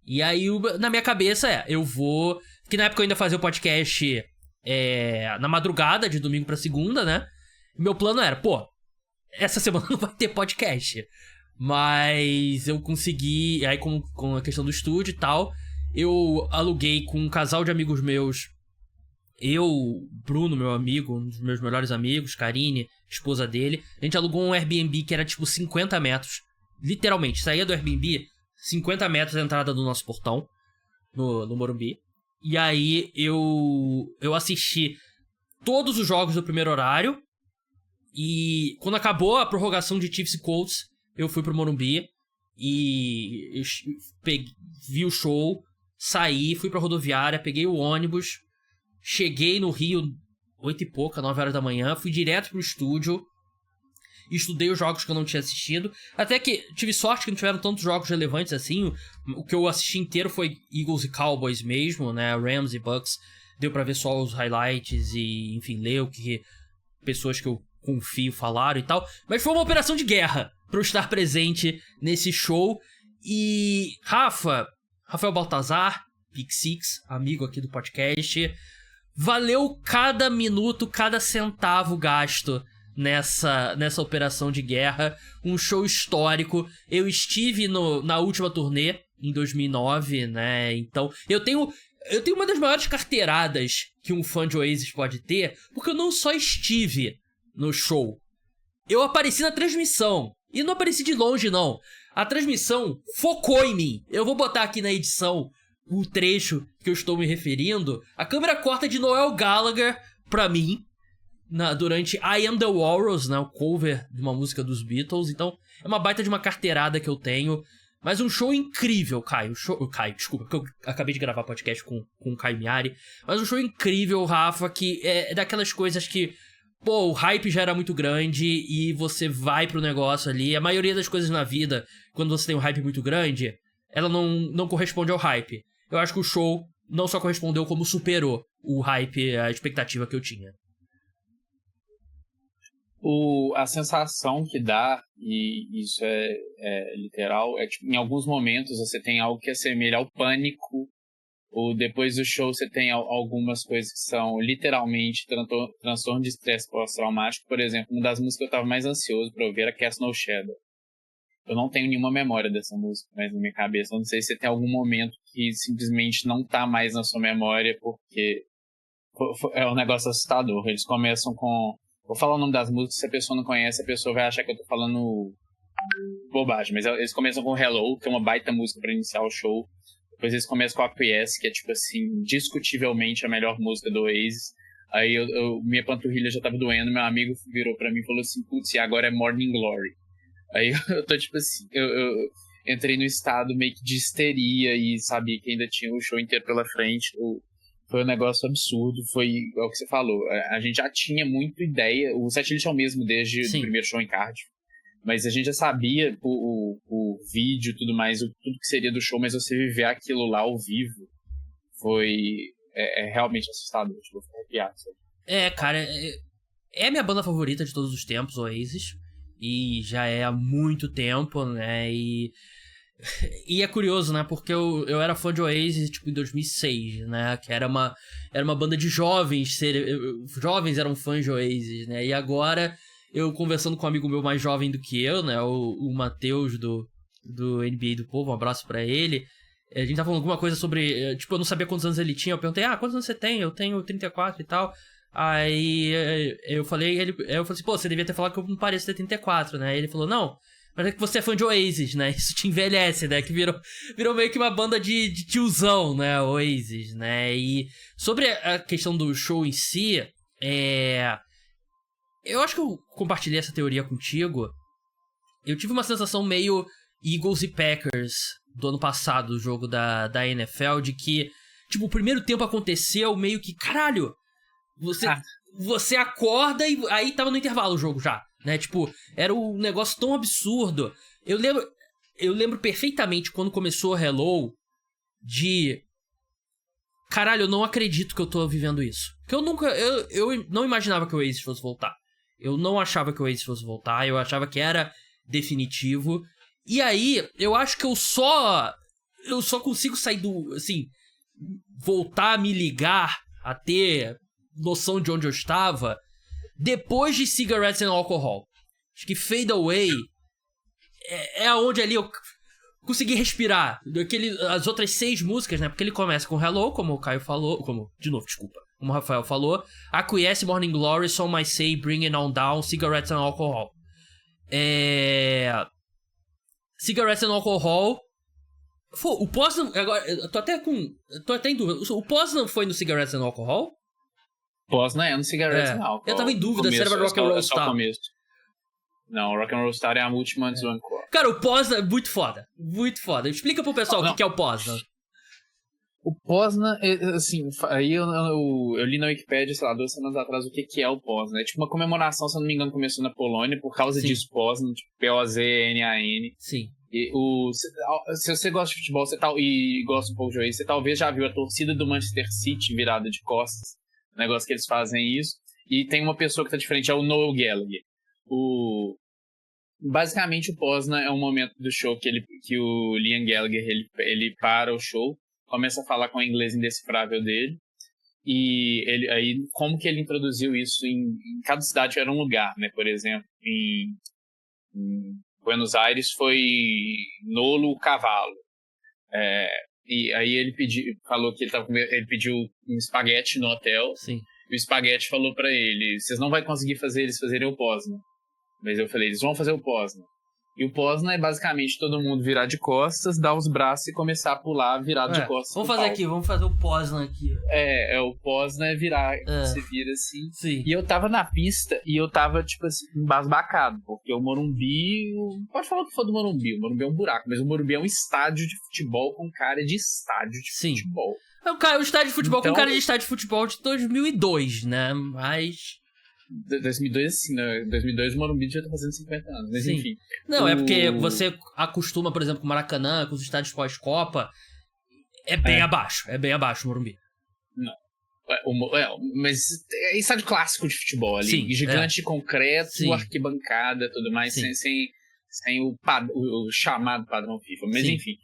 [SPEAKER 1] E aí, na minha cabeça, eu vou... Porque na época eu ainda fazia o podcast na madrugada, de domingo pra segunda, né? Meu plano era, essa semana não vai ter podcast. Mas eu consegui... Aí com a questão do estúdio e tal, eu aluguei com um casal de amigos meus. Bruno, meu amigo, um dos meus melhores amigos, Karine, esposa dele. A gente alugou um Airbnb que era tipo 50 metros. Literalmente, saía do Airbnb, 50 metros da entrada do nosso portão, no Morumbi. E aí eu assisti todos os jogos do primeiro horário. E quando acabou a prorrogação de Chiefs e Colts, eu fui pro Morumbi e vi o show, saí, fui pra rodoviária, peguei o ônibus. Cheguei no Rio 8 e pouca, 9 horas da manhã, fui direto pro estúdio, estudei os jogos que eu não tinha assistido, até que tive sorte que não tiveram tantos jogos relevantes assim. O que eu assisti inteiro foi Eagles e Cowboys mesmo, né, Rams e Bucks, deu pra ver só os highlights e, enfim, ler o que pessoas que eu confio falaram e tal, mas foi uma operação de guerra pra eu estar presente nesse show. E Rafael Baltazar, Pick Six, amigo aqui do podcast, valeu cada minuto, cada centavo gasto nessa operação de guerra. Um show histórico. Eu estive na última turnê em 2009, né? Então, eu tenho uma das maiores carteiradas que um fã de Oasis pode ter, porque eu não só estive no show, eu apareci na transmissão. E não apareci de longe, não. A transmissão focou em mim. Eu vou botar aqui na edição o trecho que eu estou me referindo. A câmera corta de Noel Gallagher pra mim, durante I Am The Walrus, né, o cover de uma música dos Beatles. Então, é uma baita de uma carteirada que eu tenho. Mas um show incrível, Caio. Caio, desculpa, porque eu acabei de gravar podcast com o Caio Miari. Mas um show incrível, Rafa, que é daquelas coisas que... Pô, o hype já era muito grande e você vai pro negócio ali. A maioria das coisas na vida, quando você tem um hype muito grande, ela não corresponde ao hype. Eu acho que o show não só correspondeu, como superou o hype, a expectativa que eu tinha.
[SPEAKER 3] A sensação que dá, e isso é literal, é tipo, em alguns momentos você tem algo que assemelha ao pânico, ou depois do show você tem algumas coisas que são literalmente transtorno de estresse pós-traumático. Por exemplo, uma das músicas que eu estava mais ansioso para ouvir era Cast No Shadow. Eu não tenho nenhuma memória dessa música mais na minha cabeça. Eu não sei se você tem algum momento que simplesmente não tá mais na sua memória, porque é um negócio assustador. Eles começam com... Vou falar o nome das músicas, se a pessoa não conhece, a pessoa vai achar que eu tô falando bobagem. Mas eles começam com Hello, que é uma baita música para iniciar o show. Depois eles começam com Acquiesce, que é, tipo assim, discutivelmente a melhor música do Oasis. Aí minha panturrilha já tava doendo, meu amigo virou pra mim e falou assim, putz, e agora é Morning Glory. Aí eu tô, tipo assim, eu entrei no estado meio que de histeria e sabia que ainda tinha o show inteiro pela frente. Foi um negócio absurdo, foi o que você falou. A gente já tinha muita ideia, o setlist é o mesmo desde o primeiro show em Cardiff. Mas a gente já sabia o vídeo e tudo mais, tudo que seria do show, mas você viver aquilo lá ao vivo é realmente assustador. Tipo, eu fico arrepiado, sabe?
[SPEAKER 1] Cara, é a minha banda favorita de todos os tempos, Oasis. E já é há muito tempo, né? E é curioso, né? Porque eu era fã de Oasis, tipo, em 2006, né? Que era uma banda de jovens. Jovens eram fãs de Oasis, né? E agora... Eu conversando com um amigo meu mais jovem do que eu, né? O Matheus do NBA do Povo, um abraço pra ele. A gente tava falando alguma coisa sobre... Tipo, eu não sabia quantos anos ele tinha. Eu perguntei, quantos anos você tem? Eu tenho 34 e tal. Aí eu falei assim, pô, você devia ter falado que eu não pareço ter 34, né? Aí ele falou, não, mas é que você é fã de Oasis, né? Isso te envelhece, né? Que virou meio que uma banda de tiozão, né? Oasis, né? E sobre a questão do show em si, eu acho que eu compartilhei essa teoria contigo. Eu tive uma sensação meio Eagles e Packers do ano passado, do jogo da NFL, de que, tipo, o primeiro tempo aconteceu meio que, caralho, você acorda e aí tava no intervalo o jogo já, né? Tipo, era um negócio tão absurdo. Eu lembro perfeitamente quando começou o Hello de... Caralho, eu não acredito que eu tô vivendo isso. Porque eu não imaginava que o Oasis fosse voltar. Eu não achava que o Oasis fosse voltar, eu achava que era definitivo. E aí, eu acho que eu só consigo sair do... Assim, voltar a me ligar, a ter noção de onde eu estava, depois de Cigarettes and Alcohol. Acho que Fade Away é onde ali eu consegui respirar. As outras 6 músicas, né? Porque ele começa com Hello, como o Caio falou... Como o Rafael falou. Acquiesce, Morning Glory, Some I Say, Bring It On Down, Cigarettes and Alcohol. Cigarettes and Alcohol... O Poznan... Agora, eu tô até em dúvida. O Poznan foi no Cigarettes and Alcohol?
[SPEAKER 3] Poznan é no Cigarettes and Alcohol.
[SPEAKER 1] Eu tava em dúvida se era Rock and Roll Star.
[SPEAKER 3] Não, Rock and Roll Star é a última antes do Encore.
[SPEAKER 1] Cara, o Poznan é muito foda. Muito foda. Explica pro pessoal o que é o Poznan.
[SPEAKER 3] O Poznan, assim, aí eu li na Wikipédia, sei lá, 2 semanas atrás o que é o Poznan. É tipo uma comemoração, se eu não me engano, começou na Polônia, por causa disso, Poznan, tipo Poznan.
[SPEAKER 1] Sim.
[SPEAKER 3] E se você gosta de futebol e gosta um pouco de Oasis, você talvez já viu a torcida do Manchester City virada de costas. O negócio que eles fazem isso. E tem uma pessoa que tá de frente, é o Noel Gallagher. Basicamente, o Poznan é um momento do show que o Liam Gallagher ele para o show, começa a falar com o inglês indecifrável dele, e aí como que ele introduziu isso em cada cidade era um lugar, né? Por exemplo, em Buenos Aires foi Nolo Cavalo, E aí ele falou que ele pediu um espaguete no hotel.
[SPEAKER 1] Sim.
[SPEAKER 3] E o espaguete falou pra ele: vocês não vão conseguir fazer eles fazerem o Poznan. Mas eu falei: eles vão fazer o Poznan. E o Poznan é basicamente todo mundo virar de costas, dar os braços e começar a pular virado de costas.
[SPEAKER 1] Vamos fazer aqui, vamos fazer o Poznan aqui.
[SPEAKER 3] O Poznan é virar, você vira assim.
[SPEAKER 1] Sim.
[SPEAKER 3] E eu tava na pista e eu tava, tipo assim, embasbacado, porque o Morumbi, pode falar o que for do Morumbi, o Morumbi é um buraco, mas o Morumbi é um estádio de futebol com cara de estádio de futebol.
[SPEAKER 1] É o estádio de futebol
[SPEAKER 3] então,
[SPEAKER 1] com cara de estádio de futebol de 2002, né? Mas...
[SPEAKER 3] 2002, assim, né? 2002 o Morumbi já tá fazendo 50 anos, mas enfim.
[SPEAKER 1] Não, é porque você acostuma, por exemplo, com o Maracanã, com os estádios pós-Copa, é bem abaixo o Morumbi.
[SPEAKER 3] Não. Mas é estádio clássico de futebol ali.
[SPEAKER 1] Sim,
[SPEAKER 3] gigante de concreto,
[SPEAKER 1] Sim.
[SPEAKER 3] arquibancada, tudo mais, sem o chamado padrão FIFA. Mas enfim,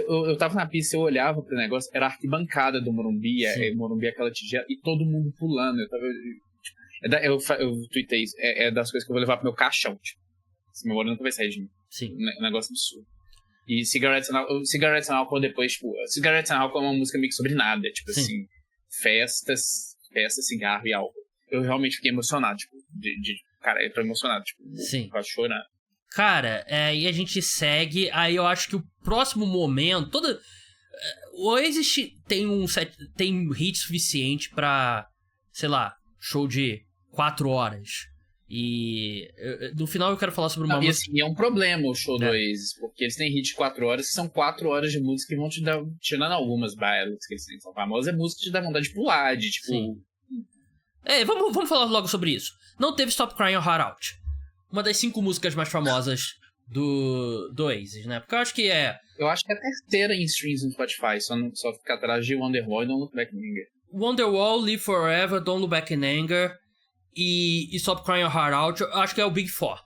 [SPEAKER 3] eu tava na pista, eu olhava pro negócio, era a arquibancada do Morumbi, o Morumbi aquela tigela, e todo mundo pulando. Eu tuitei isso, é das coisas que eu vou levar pro meu caixão. Tipo, essa memória nunca vai sair de mim.
[SPEAKER 1] Sim.
[SPEAKER 3] Um negócio absurdo. E Cigarettes and Alcohol depois, tipo, Cigarettes and Alcohol é uma música meio que sobre nada, tipo assim, festas, cigarro e álcool. Eu realmente fiquei emocionado, tipo, cara, eu tô emocionado, tipo, quase chorando.
[SPEAKER 1] Cara, e a gente segue, aí eu acho que o próximo momento, o Oasis tem hit suficiente pra, sei lá, show de 4 horas. E no final eu quero falar sobre uma música...
[SPEAKER 3] E é um problema o show do Oasis, porque eles têm hit de 4 horas, que são 4 horas de música que vão te dar, tirando algumas ballads que eles têm, são famosas, é música que te dá vontade de pular, de tipo...
[SPEAKER 1] Sim. Vamos falar logo sobre isso. Não teve Stop Crying Your Heart Out. Uma das 5 músicas mais famosas do Oasis, né? Porque eu acho que
[SPEAKER 3] Eu acho que é a terceira em streams no Spotify, só fica atrás de Wonderwall e Don't Look Back in Anger.
[SPEAKER 1] Wonderwall, Live Forever, Don't Look Back in Anger e Stop Crying Your Heart Out, eu acho que é o Big Four.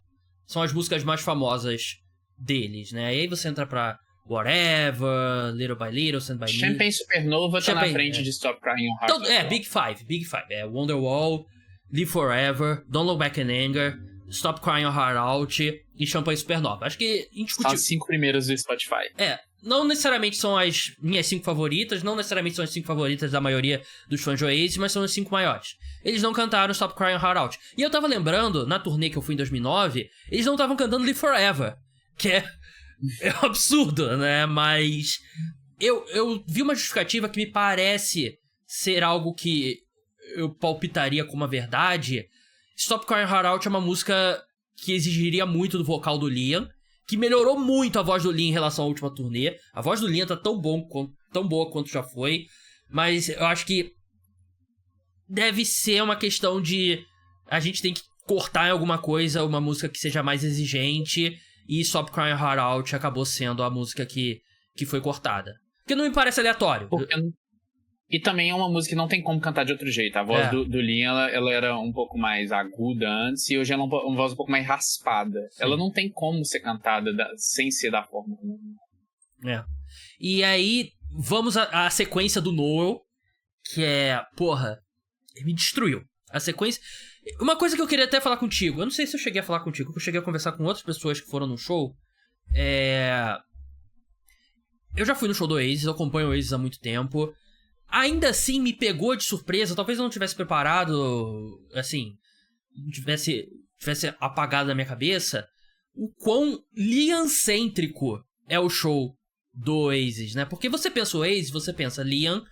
[SPEAKER 1] São as músicas mais famosas deles, né? E aí você entra pra Whatever, Little by Little, Stand By Me.
[SPEAKER 3] Champagne Supernova tá na frente de Stop Crying Your Heart Out.
[SPEAKER 1] Então, Big Five. Wonderwall, Live Forever, Don't Look Back in Anger, Stop Crying Your Heart Out e Champagne Supernova. Acho que indiscutível.
[SPEAKER 3] São as 5 primeiras do Spotify.
[SPEAKER 1] Não necessariamente são as minhas 5 favoritas, não necessariamente são as 5 favoritas da maioria dos fãs de Oasis, mas são as 5 maiores. Eles não cantaram Stop Crying Your Heart Out. E eu tava lembrando, na turnê que eu fui em 2009, eles não estavam cantando Live Forever, que é um absurdo, né? Mas eu vi uma justificativa que me parece ser algo que eu palpitaria como a verdade. Stop Crying Your Heart Out é uma música que exigiria muito do vocal do Liam, que melhorou muito a voz do Liam em relação à última turnê. A voz do Liam tá tão boa quanto já foi, mas eu acho que deve ser uma questão de a gente tem que cortar em alguma coisa uma música que seja mais exigente, e Stop Crying Your Heart Out acabou sendo a música que foi cortada. Porque não me parece aleatório.
[SPEAKER 3] E também é uma música que não tem como cantar de outro jeito. A voz do Liam, ela era um pouco mais aguda antes, e hoje ela é uma voz um pouco mais raspada. Sim. Ela não tem como ser cantada sem ser da forma como...
[SPEAKER 1] E aí, vamos à sequência do Noel, que é... Porra, ele me destruiu. A sequência... Uma coisa que eu queria até falar contigo, eu não sei se eu cheguei a falar contigo, porque eu cheguei a conversar com outras pessoas que foram no show. Eu já fui no show do Oasis, eu acompanho o Oasis há muito tempo. Ainda assim, me pegou de surpresa. Talvez eu não tivesse preparado, assim, não tivesse apagado na minha cabeça o quão Liam-cêntrico é o show do Oasis, né? Porque você pensa Oasis, você pensa Liam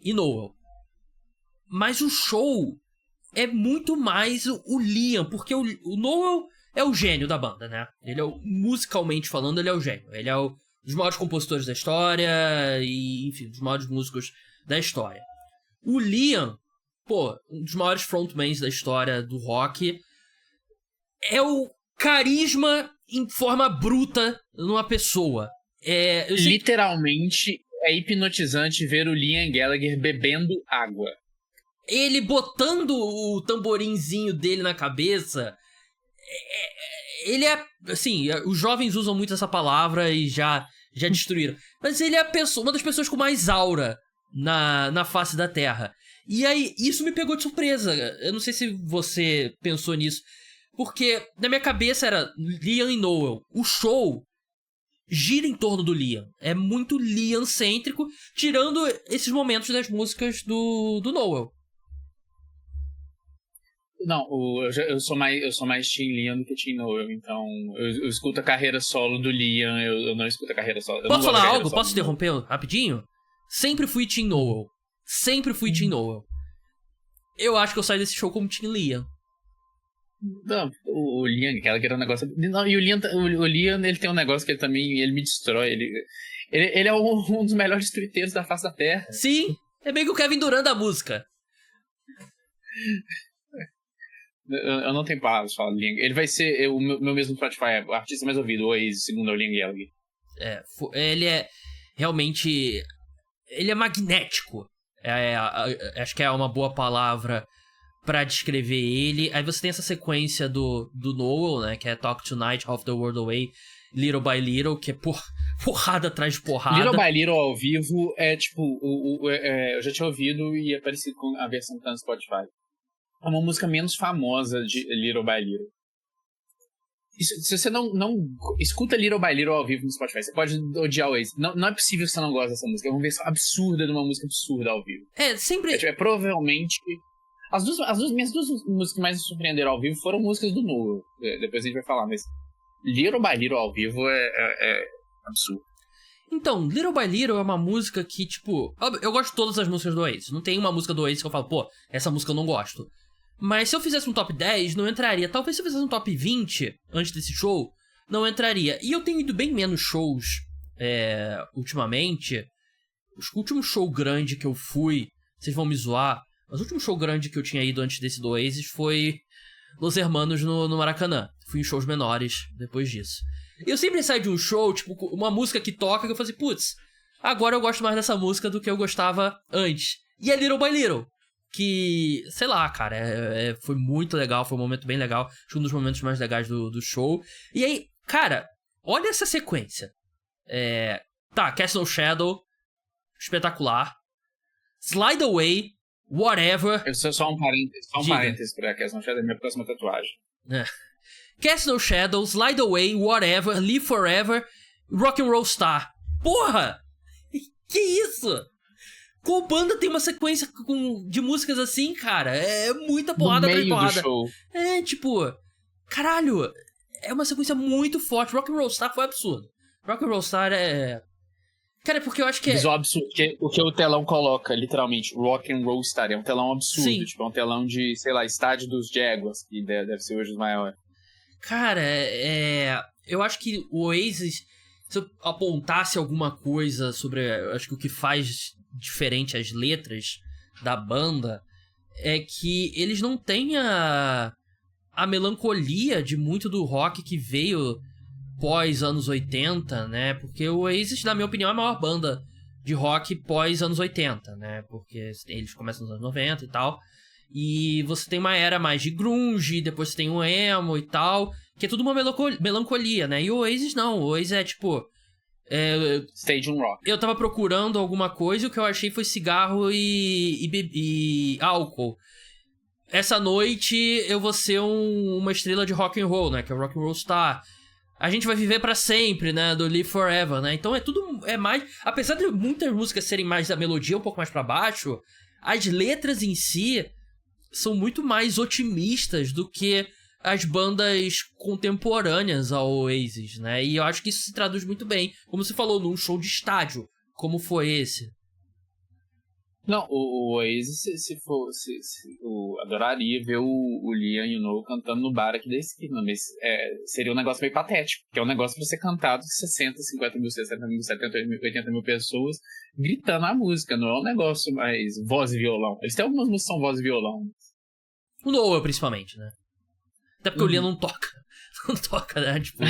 [SPEAKER 1] e Noel. Mas o show é muito mais o Liam, porque o Noel é o gênio da banda, né? Ele musicalmente falando, ele é o gênio. Ele é um dos maiores compositores da história e, enfim, dos maiores músicos da história. O Liam, um dos maiores frontmans da história do rock, é o carisma em forma bruta numa pessoa.
[SPEAKER 3] Literalmente, é hipnotizante ver o Liam Gallagher bebendo água.
[SPEAKER 1] Ele botando o tamborinzinho dele na cabeça. Ele é, assim, os jovens usam muito essa palavra e já destruíram. Mas ele é uma das pessoas com mais aura na face da Terra. E aí, isso me pegou de surpresa. Eu não sei se você pensou nisso. Porque na minha cabeça era Liam e Noel. O show gira em torno do Liam. É muito Liam-cêntrico, tirando esses momentos das músicas do Noel.
[SPEAKER 3] Não, eu sou mais Team Liam do que Team Noel, então eu escuto a carreira solo do Liam, eu não escuto a carreira solo.
[SPEAKER 1] Posso falar algo? Posso interromper rapidinho? Sempre fui Team Noel. Sempre fui Team Noel. Eu acho que eu saio desse show como Team Liam.
[SPEAKER 3] Não, o Liam, aquela que era um negócio... Não, e o Liam, ele tem um negócio que ele também, ele me destrói, ele é um dos melhores twitteiros da face da Terra.
[SPEAKER 1] Sim, é meio que o Kevin Durant da música.
[SPEAKER 3] Eu não tenho palavras para falar do Liam. Ele vai ser o meu mesmo Spotify, o artista mais ouvido, o Oasis, segundo o Liam Gallagher.
[SPEAKER 1] Ele é realmente... Ele é magnético. Acho que é uma boa palavra pra descrever ele. Aí você tem essa sequência do Noel, né? Que é Talk Tonight, Half the World Away, Little by Little, que é porrada atrás de porrada.
[SPEAKER 3] Little by Little ao vivo é tipo... eu já tinha ouvido e é parecido com a versão que tá no Spotify. É uma música menos famosa de Little by Little. Se você não escuta Little by Little ao vivo no Spotify, você pode odiar o Oasis. Não é possível que você não goste dessa música. É uma versão absurda de uma música absurda ao vivo.
[SPEAKER 1] Sempre...
[SPEAKER 3] provavelmente... Minhas duas músicas que mais me surpreenderam ao vivo foram músicas do Noel. Depois a gente vai falar, mas Little by Little ao vivo é absurdo.
[SPEAKER 1] Então, Little by Little é uma música que, tipo... Eu gosto de todas as músicas do Oasis. Não tem uma música do Oasis que eu falo, pô, essa música eu não gosto. Mas se eu fizesse um top 10, não entraria. Talvez se eu fizesse um top 20 antes desse show, não entraria. E eu tenho ido bem menos shows ultimamente. O último show grande que eu fui, vocês vão me zoar, mas o último show grande que eu tinha ido antes desse do Oasis foi Los Hermanos no Maracanã. Fui em shows menores depois disso. E eu sempre saio de um show, tipo, uma música que toca, que eu falo assim, putz, agora eu gosto mais dessa música do que eu gostava antes. E é Little by Little. Que, sei lá, cara, foi muito legal, foi um momento bem legal. Acho que um dos momentos mais legais do show. E aí, cara, olha essa sequência. Castle Shadow, espetacular. Slide Away, Whatever.
[SPEAKER 3] Só um parênteses pra Castle Shadow, minha próxima tatuagem.
[SPEAKER 1] Castle Shadow, Slide Away, Whatever, Live Forever, Rock'n'Roll Star. Porra! Que isso? Qual banda tem uma sequência de músicas assim, cara? É muita porrada atrás de porrada.
[SPEAKER 3] Do show.
[SPEAKER 1] Tipo... Caralho, é uma sequência muito forte. Rock'n'Roll Star foi absurdo. Rock'n'Roll Star é... Cara, porque eu acho que
[SPEAKER 3] visual absurdo, o que o telão coloca, literalmente, Rock'n'Roll Star, é um telão absurdo. Sim. Tipo, é um telão de, sei lá, estádio dos Jaguars, que deve ser hoje os maiores.
[SPEAKER 1] Cara, eu acho que o Oasis, se eu apontasse alguma coisa sobre, acho que o que faz diferente as letras da banda é que eles não têm a melancolia de muito do rock que veio pós anos 80, né? Porque o Oasis, na minha opinião, é a maior banda de rock pós anos 80, né? Porque eles começam nos anos 90 e tal. E você tem uma era mais de grunge, depois você tem o emo e tal, que é tudo uma melancolia, né? E o Oasis não, o Oasis é tipo...
[SPEAKER 3] Stadium Rock.
[SPEAKER 1] Eu tava procurando alguma coisa e o que eu achei foi cigarro e álcool. Essa noite eu vou ser uma estrela de rock and roll, né? Que é o Rock'n'Roll Star. A gente vai viver pra sempre, né? Do Live Forever, né? Então é mais... Apesar de muitas músicas serem mais da melodia, um pouco mais pra baixo, as letras em si são muito mais otimistas do que as bandas contemporâneas ao Oasis, né? E eu acho que isso se traduz muito bem, como você falou, num show de estádio, como foi esse.
[SPEAKER 3] Não, o Oasis, eu adoraria ver o Liam e o Noel cantando no bar aqui da esquina, mas seria um negócio meio patético, que é um negócio pra ser cantado de 60, 50 mil, 60 mil, 70 mil, 80 mil pessoas gritando a música, não é um negócio mais voz e violão. Eles têm algumas músicas que são voz e violão.
[SPEAKER 1] O Noel, principalmente, né? Até porque o Liam não toca. Não toca, né? Tipo...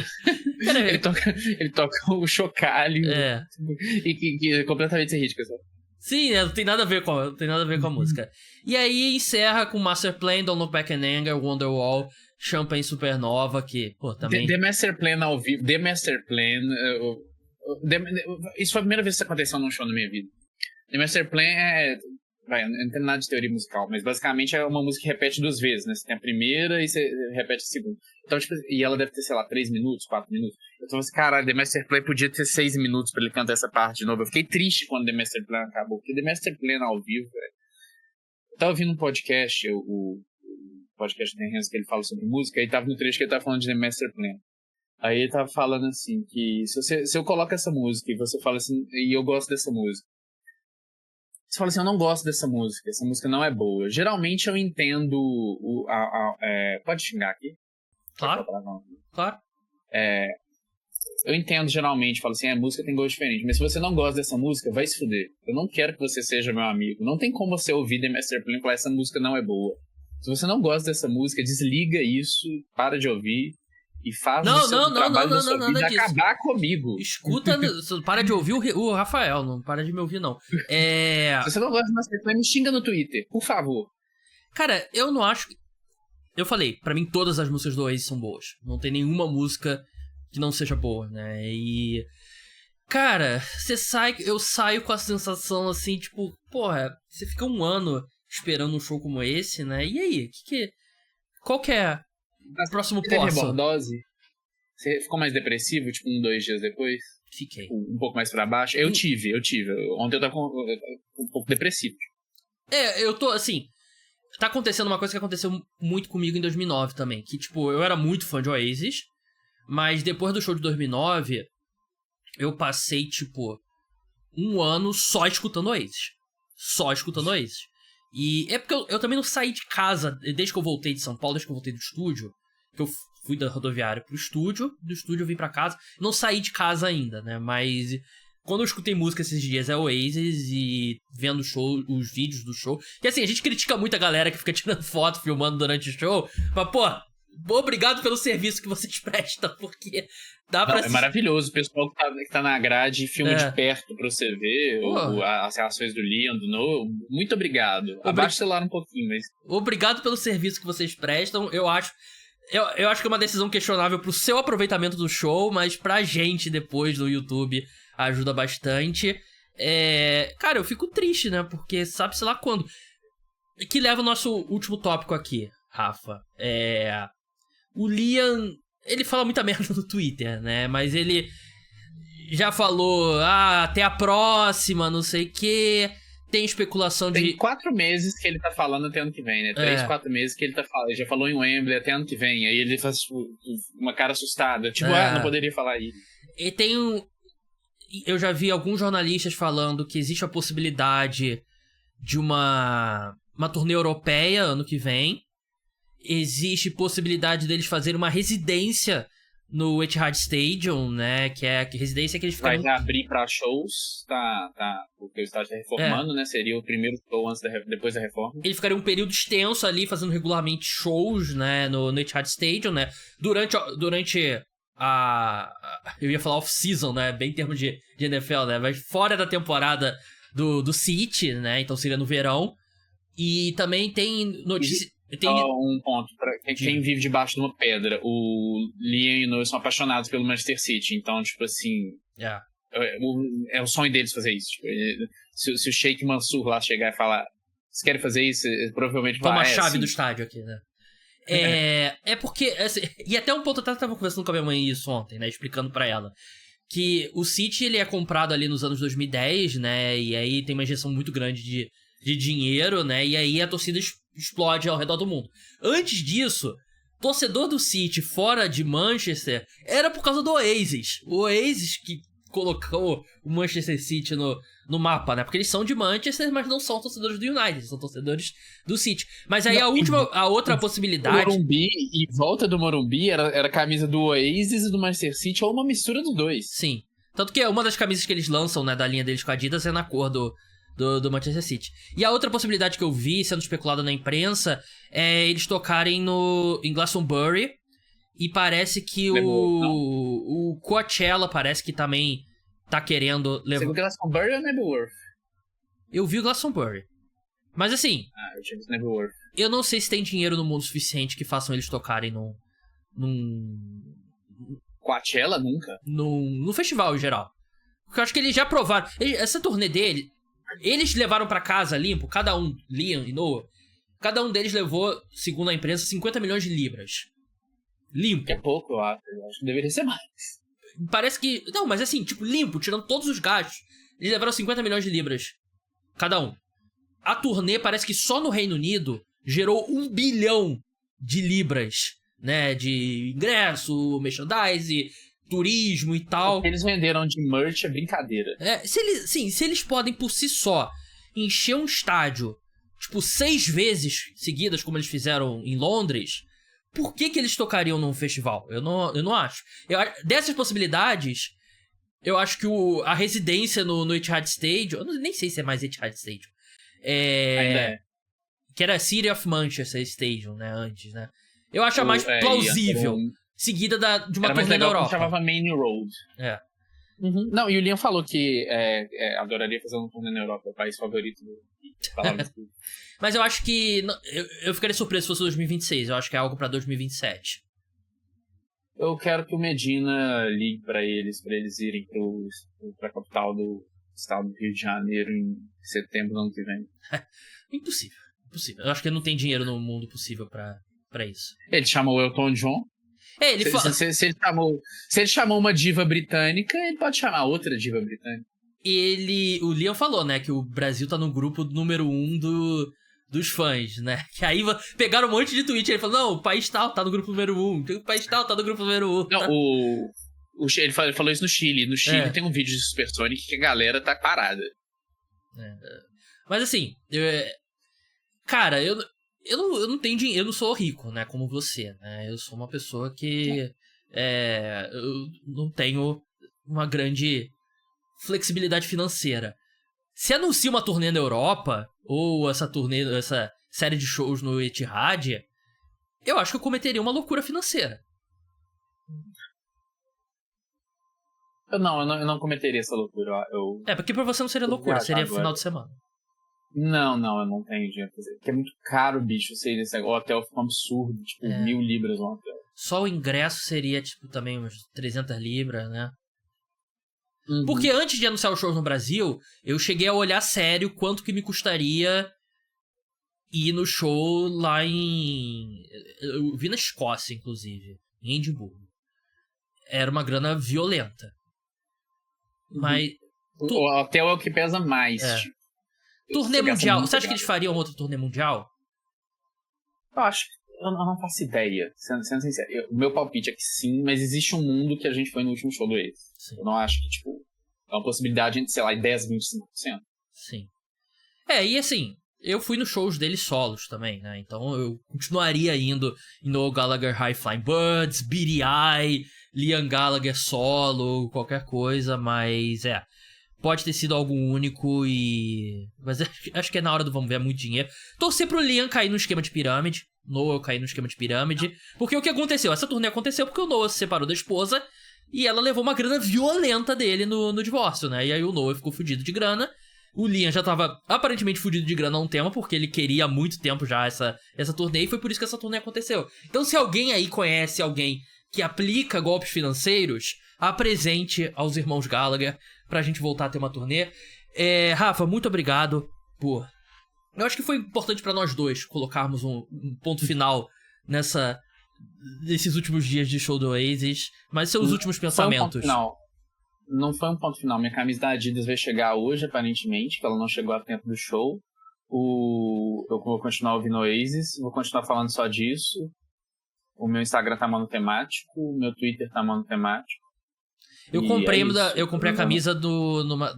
[SPEAKER 1] Cara,
[SPEAKER 3] ele toca o chocalho e que é completamente sem ritmo, sabe?
[SPEAKER 1] Sim, não tem nada a ver com a música. E aí encerra com Masterplan, Don't Look Back in Anger, Wonderwall, Champagne Supernova, que, pô, também...
[SPEAKER 3] The Masterplan ao vivo, The Masterplan... isso foi a primeira vez que isso aconteceu num show na minha vida. The Masterplan eu não entendo nada de teoria musical, mas basicamente é uma música que repete 2 vezes, né? Você tem a primeira e você repete a segunda. Então, tipo, e ela deve ter, sei lá, 3 minutos, 4 minutos. Então, assim, caralho, The Master Plan podia ter 6 minutos pra ele cantar essa parte de novo. Eu fiquei triste quando The Master Plan acabou, porque The Master Plan ao vivo, velho. Eu tava ouvindo um podcast, o podcast do Henry, que ele fala sobre música, e tava no trecho que ele tava falando de The Master Plan. Aí ele tava falando assim, que se eu coloco essa música e você fala assim, e eu gosto dessa música, você fala assim, eu não gosto dessa música, essa música não é boa. Geralmente eu entendo pode xingar aqui?
[SPEAKER 1] Claro, claro.
[SPEAKER 3] Eu entendo geralmente, falo assim, a música tem gosto diferente, mas se você não gosta dessa música, vai se fuder. Eu não quero que você seja meu amigo. Não tem como você ouvir The Master Plan e falar, essa música não é boa. Se você não gosta dessa música, desliga isso, para de ouvir e faz o trabalho da sua vida acabar comigo.
[SPEAKER 1] Escuta, para de ouvir o Rafael, não para de me ouvir, não.
[SPEAKER 3] Se você não gosta de Master Plan, me xinga no Twitter, por favor.
[SPEAKER 1] Cara, eu não acho... Eu falei, pra mim todas as músicas do Oasis são boas. Não tem nenhuma música que não seja boa, né? E... Cara, eu saio com a sensação assim, tipo... Porra, você fica um ano esperando um show como esse, né? E aí? Qual que é o próximo passo?
[SPEAKER 3] Você teve rebordose? Você ficou mais depressivo, tipo, 2 dias depois?
[SPEAKER 1] Fiquei.
[SPEAKER 3] Um pouco mais pra baixo? Eu tive. Ontem eu tava um pouco depressivo.
[SPEAKER 1] Eu tô, assim... Tá acontecendo uma coisa que aconteceu muito comigo em 2009 também. Que, tipo, eu era muito fã de Oasis. Mas depois do show de 2009, eu passei, tipo, 1 ano só escutando Oasis. Só escutando Oasis. E é porque eu também não saí de casa desde que eu voltei de São Paulo, desde que eu voltei do estúdio. Que eu fui da rodoviária pro estúdio, do estúdio eu vim pra casa. Não saí de casa ainda, né? Mas quando eu escutei música esses dias é Oasis e vendo os vídeos do show. Que assim, a gente critica muito a galera que fica tirando foto, filmando durante o show. Mas, pô, obrigado pelo serviço que vocês prestam, porque dá pra...
[SPEAKER 3] É maravilhoso o pessoal que tá na grade e filma de perto pra você ver as reações do Liam, do Noah. Muito obrigado. Abaixa o celular um pouquinho, mas...
[SPEAKER 1] Obrigado pelo serviço que vocês prestam. Eu acho que é uma decisão questionável pro seu aproveitamento do show, mas pra gente depois no YouTube ajuda bastante. Cara, eu fico triste, né? Porque sabe-se lá quando. Que leva o nosso último tópico aqui, Rafa. O Liam, ele fala muita merda no Twitter, né? Mas ele já falou, até a próxima, não sei o quê. Tem especulação
[SPEAKER 3] Tem 4 meses que ele tá falando até ano que vem, né? 3, 4 meses que ele tá falando. Ele já falou em Wembley até ano que vem. Aí ele faz tipo, uma cara assustada. Tipo, não poderia falar isso.
[SPEAKER 1] E tem eu já vi alguns jornalistas falando que existe a possibilidade de uma turnê europeia ano que vem. Existe possibilidade deles fazerem uma residência no Etihad Stadium, né? Que é a residência que eles ficam...
[SPEAKER 3] Vai abrir pra shows, porque o estádio tá reformando, né? Seria o primeiro show depois da reforma.
[SPEAKER 1] Ele ficaria um período extenso ali, fazendo regularmente shows, né? No Etihad Stadium, né? Durante eu ia falar off-season, né? Bem em termos de NFL, né? Mas fora da temporada do City, né? Então seria no verão. E também tem notícia...
[SPEAKER 3] Um ponto, pra quem vive debaixo de uma pedra, o Liam e o Noah são apaixonados pelo Manchester City, então, tipo assim, é o sonho deles fazer isso. Tipo, se o Sheikh Mansour lá chegar e falar, vocês querem fazer isso, provavelmente vai.
[SPEAKER 1] Toma a chave do estádio aqui, né? É porque, assim, e até um ponto, eu até tava conversando com a minha mãe isso ontem, né, explicando pra ela, que o City, ele é comprado ali nos anos 2010, né, e aí tem uma injeção muito grande de dinheiro, né, e aí a torcida explode ao redor do mundo. Antes disso, torcedor do City fora de Manchester era por causa do Oasis. O Oasis que colocou o Manchester City no mapa, né? Porque eles são de Manchester, mas não são torcedores do United, são torcedores do City. Mas aí a outra possibilidade...
[SPEAKER 3] O Morumbi e volta do Morumbi era a camisa do Oasis e do Manchester City, ou uma mistura dos dois.
[SPEAKER 1] Sim. Tanto que uma das camisas que eles lançam, né, da linha deles com a Adidas é na cor do Manchester City. E a outra possibilidade que eu vi sendo especulada na imprensa é eles tocarem em Glastonbury. E parece que o Coachella parece que também tá querendo levar...
[SPEAKER 3] Você viu Glastonbury ou Nebworth?
[SPEAKER 1] Eu vi o Glastonbury. Mas assim...
[SPEAKER 3] eu tinha visto Nebworth.
[SPEAKER 1] Eu não sei se tem dinheiro no mundo suficiente que façam eles tocarem
[SPEAKER 3] Coachella nunca?
[SPEAKER 1] No festival em geral. Porque eu acho que eles já provaram... Essa turnê dele... Eles levaram pra casa limpo, cada um, Liam e Noah, cada um deles levou, segundo a imprensa, 50 milhões de libras. Limpo.
[SPEAKER 3] É pouco, eu acho que deveria ser mais.
[SPEAKER 1] Parece que... Não, mas assim, tipo, limpo, tirando todos os gastos. Eles levaram 50 milhões de libras. Cada um. A turnê parece que só no Reino Unido gerou 1 bilhão de libras, né? De ingresso, merchandise, turismo e tal.
[SPEAKER 3] O que eles venderam de merch é brincadeira.
[SPEAKER 1] Se eles podem por si só encher um estádio, tipo, 6 vezes seguidas, como eles fizeram em Londres, por que eles tocariam num festival? Eu não acho. Dessas possibilidades, eu acho que a residência no Etihad Stadium, eu nem sei se é mais Etihad Stadium,
[SPEAKER 3] Ainda é.
[SPEAKER 1] que era City of Manchester Stadium, né, antes, né? Eu acho a mais plausível, seguida de uma turnê na Europa.
[SPEAKER 3] Chamava Main Road. Uhum. Não, e o Liam falou que adoraria fazer uma turnê na Europa, o país favorito do
[SPEAKER 1] Mas eu acho que... Eu ficaria surpreso se fosse 2026. Eu acho que é algo pra 2027.
[SPEAKER 3] Eu quero que o Medina ligue pra eles irem pra capital do estado do Rio de Janeiro em setembro do ano que vem.
[SPEAKER 1] Impossível. Eu acho que ele não tem dinheiro no mundo possível pra isso.
[SPEAKER 3] Ele chamou o Elton John.
[SPEAKER 1] Ele fala...
[SPEAKER 3] se ele chamou uma diva britânica, ele pode chamar outra diva britânica.
[SPEAKER 1] O Liam falou, né, que o Brasil tá no grupo número 1 dos fãs, né? Que aí pegaram um monte de tweet, ele falou, não, o país tal tá no grupo número 1, o país tal tá no grupo número 1.
[SPEAKER 3] Não, ele falou isso no Chile. No Chile tem um vídeo de Supersonic que a galera tá parada.
[SPEAKER 1] Mas assim, cara, eu não tenho dinheiro, eu não sou rico, né, como você, né? Eu sou uma pessoa que eu não tenho uma grande flexibilidade financeira. Se anuncia uma turnê na Europa, ou essa série de shows no Etihad, eu acho que eu cometeria uma loucura financeira.
[SPEAKER 3] Eu não cometeria essa loucura.
[SPEAKER 1] Porque pra você não seria loucura, seria final de semana.
[SPEAKER 3] Não, eu não tenho dinheiro pra fazer. Porque é muito caro, bicho, o hotel fica um absurdo, tipo, 1.000 libras no hotel.
[SPEAKER 1] Só o ingresso seria, tipo, também umas 300 libras, né? Uhum. Porque antes de anunciar os shows no Brasil, eu cheguei a olhar sério quanto que me custaria ir no show lá eu vi na Escócia, inclusive, em Edimburgo. Era uma grana violenta.
[SPEAKER 3] Uhum.
[SPEAKER 1] Mas...
[SPEAKER 3] O hotel é o que pesa mais. Tipo.
[SPEAKER 1] Turnê mundial. Você acha que eles fariam outra turnê mundial?
[SPEAKER 3] Eu acho que... Eu não faço ideia, sendo sincero. O meu palpite é que sim, mas existe um mundo que a gente foi no último show do Oasis. Eu não acho que, tipo, é uma possibilidade entre, sei lá, 10% e 25%.
[SPEAKER 1] Sim. E assim, eu fui nos shows deles solos também, né? Então eu continuaria indo em Noel Gallagher High Flying Birds, Beady Eye, Liam Gallagher solo, qualquer coisa, mas pode ter sido algo único mas acho que é na hora do vamos ver, é muito dinheiro. Torcer pro Liam cair no esquema de pirâmide. Noah cair no esquema de pirâmide. Porque o que aconteceu? Essa turnê aconteceu porque o Noah se separou da esposa e ela levou uma grana violenta dele no divórcio, né? E aí o Noah ficou fudido de grana. O Liam já tava aparentemente fudido de grana há um tempo, porque ele queria há muito tempo já essa turnê, e foi por isso que essa turnê aconteceu. Então se alguém aí conhece alguém que aplica golpes financeiros, apresente aos irmãos Gallagher pra gente voltar a ter uma turnê. Rafa, muito obrigado por... Eu acho que foi importante pra nós dois colocarmos um ponto final nesses últimos dias de show do Oasis, mas seus últimos pensamentos.
[SPEAKER 3] Não foi um ponto final. Minha camisa da Adidas vai chegar hoje, aparentemente, que ela não chegou a tempo do show. Eu vou continuar ouvindo Oasis, vou continuar falando só disso. O meu Instagram tá monotemático, o meu Twitter tá monotemático.
[SPEAKER 1] Eu comprei a camisa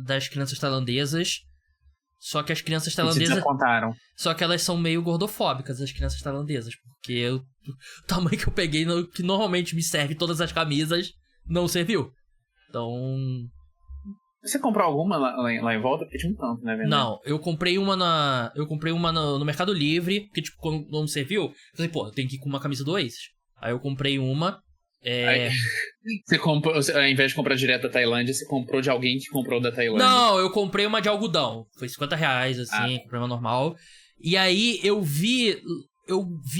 [SPEAKER 1] das crianças tailandesas. Só que as crianças tailandesas... Só que elas são meio gordofóbicas, as crianças tailandesas. Porque o tamanho que eu peguei, que normalmente me serve todas as camisas, não serviu. Então...
[SPEAKER 3] Você comprou alguma lá em volta? Porque tinha um tanto, né? Vendendo?
[SPEAKER 1] Não, eu comprei uma no Mercado Livre, porque, tipo, quando não serviu, eu falei, eu tenho que ir com uma camisa do Oasis. Aí eu comprei uma...
[SPEAKER 3] Você comprou, ao invés de comprar direto da Tailândia, você comprou de alguém que comprou da Tailândia?
[SPEAKER 1] Não, eu comprei uma de algodão. Foi R$50, assim, comprei uma normal. E aí eu vi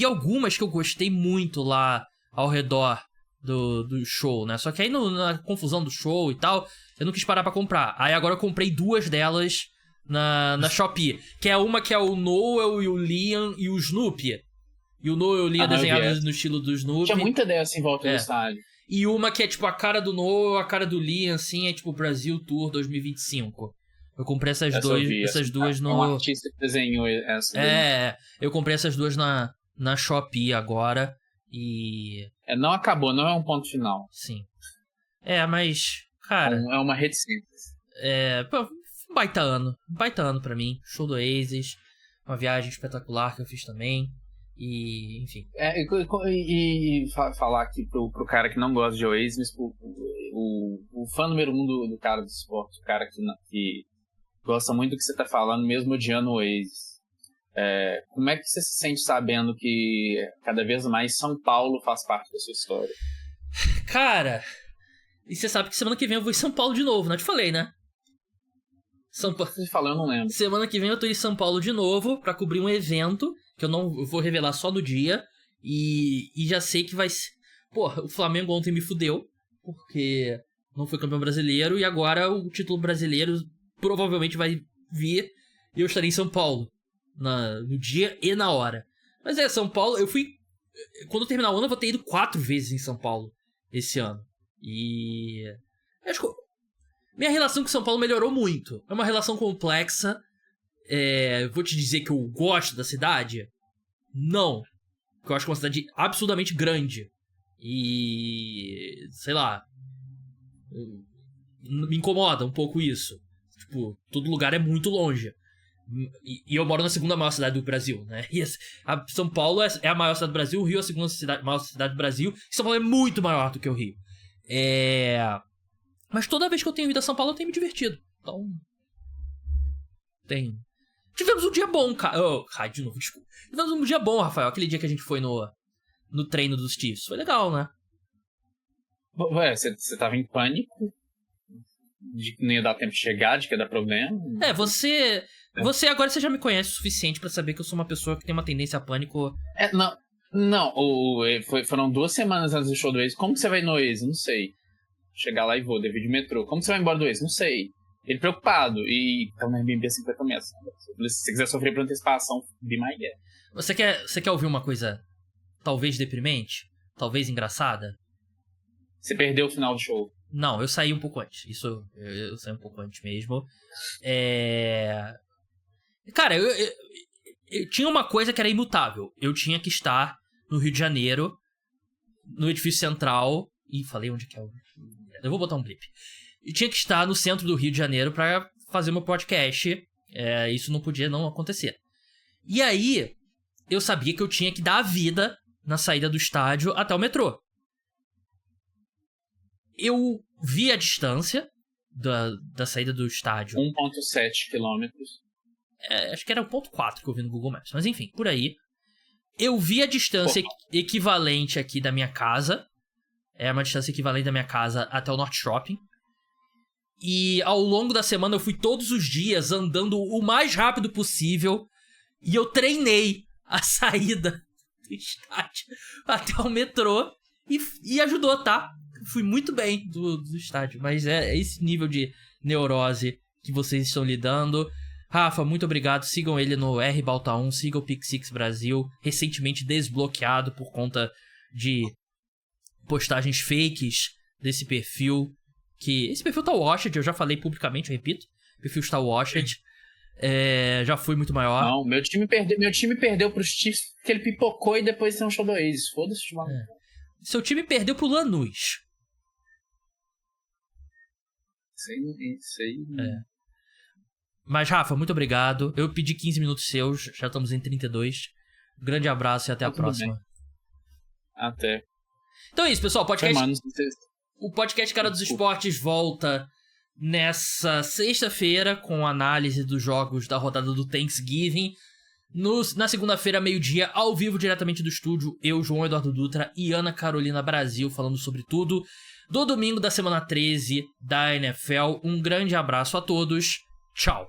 [SPEAKER 1] algumas que eu gostei muito lá ao redor do show, né? Só que aí na confusão do show e tal, eu não quis parar pra comprar. Aí agora eu comprei 2 delas na Shopee. Que é uma que é o Noel e o Liam e o Snoopy. E o Noel e o Liam desenhados no estilo do Snoopy.
[SPEAKER 3] Tinha muita dessa em volta do estádio.
[SPEAKER 1] E uma que é tipo a cara do Noel, a cara do Liam, assim, é tipo Brasil Tour 2025. Eu comprei essas duas no...
[SPEAKER 3] Um artista que desenhou essa.
[SPEAKER 1] Eu comprei essas duas na Shopee agora e...
[SPEAKER 3] Não acabou, não é um ponto final.
[SPEAKER 1] Sim. Mas, cara...
[SPEAKER 3] É uma reticência.
[SPEAKER 1] Baita ano pra mim. Show do Oasis, uma viagem espetacular que eu fiz também. E, enfim.
[SPEAKER 3] Falar aqui pro cara que não gosta de Oasis, mas o fã número 1 do cara do esporte, o cara que gosta muito do que você tá falando, mesmo odiando o Oasis. Como é que você se sente sabendo que cada vez mais São Paulo faz parte da sua história?
[SPEAKER 1] Cara, e você sabe que semana que vem eu vou em São Paulo de novo, né? Eu te falei, né?
[SPEAKER 3] Você falou, eu não lembro.
[SPEAKER 1] Semana que vem eu tô em São Paulo de novo pra cobrir um evento que eu vou revelar só no dia. E já sei que vai ser... Pô, o Flamengo ontem me fudeu, porque não foi campeão brasileiro. E agora o título brasileiro provavelmente vai vir e eu estarei em São Paulo no dia e na hora. Mas São Paulo, eu fui... Quando eu terminar o ano, eu vou ter ido 4 vezes em São Paulo esse ano. E... acho que minha relação com São Paulo melhorou muito. É uma relação complexa. Vou te dizer que eu gosto da cidade? Não. Porque eu acho que é uma cidade absurdamente grande. E... sei lá... me incomoda um pouco isso. Tipo, todo lugar é muito longe. E eu moro na segunda maior cidade do Brasil, né? E São Paulo é a maior cidade do Brasil, o Rio é a segunda maior cidade do Brasil. E São Paulo é muito maior do que o Rio. Mas toda vez que eu tenho ido a São Paulo, eu tenho me divertido. Então... Tivemos um dia bom, cara. De novo, desculpa. Tivemos um dia bom, Rafael. Aquele dia que a gente foi no treino dos Chiefs. Foi legal, né?
[SPEAKER 3] Você tava em pânico? De que não ia dar tempo de chegar, de que ia dar problema?
[SPEAKER 1] Você agora você já me conhece o suficiente pra saber que eu sou uma pessoa que tem uma tendência a pânico.
[SPEAKER 3] Não. Foram 2 semanas antes do show do Oasis. Como que você vai no Oasis? Não sei. Chegar lá e vou, devido de metrô. Como que você vai embora do Oasis? Não sei. Ele preocupado. E tá no Airbnb assim pra começar. Se você quiser sofrer por antecipação, be my guest.
[SPEAKER 1] Você quer ouvir uma coisa talvez deprimente? Talvez engraçada?
[SPEAKER 3] Você perdeu o final do show.
[SPEAKER 1] Não, eu saí um pouco antes. Isso, eu saí um pouco antes mesmo. Cara, eu tinha uma coisa que era imutável. Eu tinha que estar no Rio de Janeiro, no edifício central. Ih, falei onde que é o... Eu vou botar um blip. Eu tinha que estar no centro do Rio de Janeiro pra fazer meu podcast. Isso não podia não acontecer. E aí, eu sabia que eu tinha que dar a vida na saída do estádio até o metrô. Eu vi a distância da saída do estádio.
[SPEAKER 3] 1,7 quilômetros.
[SPEAKER 1] Acho que era 1,4 que eu vi no Google Maps. Mas enfim, por aí. Eu vi a distância equivalente aqui da minha casa. É uma distância equivalente da minha casa até o Norte Shopping. E ao longo da semana eu fui todos os dias andando o mais rápido possível. E eu treinei a saída do estádio até o metrô. E ajudou, tá? Fui muito bem do estádio. Mas é esse nível de neurose que vocês estão lidando. Rafa, muito obrigado. Sigam ele no rbalta1. Sigam o Pick6 Brasil. Recentemente desbloqueado por conta de postagens fakes desse perfil. Esse perfil tá washed, eu já falei publicamente, eu repito. O perfil está washed. Já foi muito maior.
[SPEAKER 3] Não, meu time perdeu pros Chiefs porque ele pipocou e depois tem um show do Oasis. Foda-se,
[SPEAKER 1] Seu time perdeu pro Lanús.
[SPEAKER 3] Isso aí.
[SPEAKER 1] Mas, Rafa, muito obrigado. Eu pedi 15 minutos seus, já estamos em 32. Um grande abraço e até a próxima.
[SPEAKER 3] Bem. Até.
[SPEAKER 1] Então é isso, pessoal. O podcast Cara dos Esportes volta nessa sexta-feira com análise dos jogos da rodada do Thanksgiving. Na segunda-feira, meio-dia, ao vivo, diretamente do estúdio, eu, João Eduardo Dutra e Ana Carolina Brasil, falando sobre tudo do domingo da semana 13 da NFL. Um grande abraço a todos. Tchau.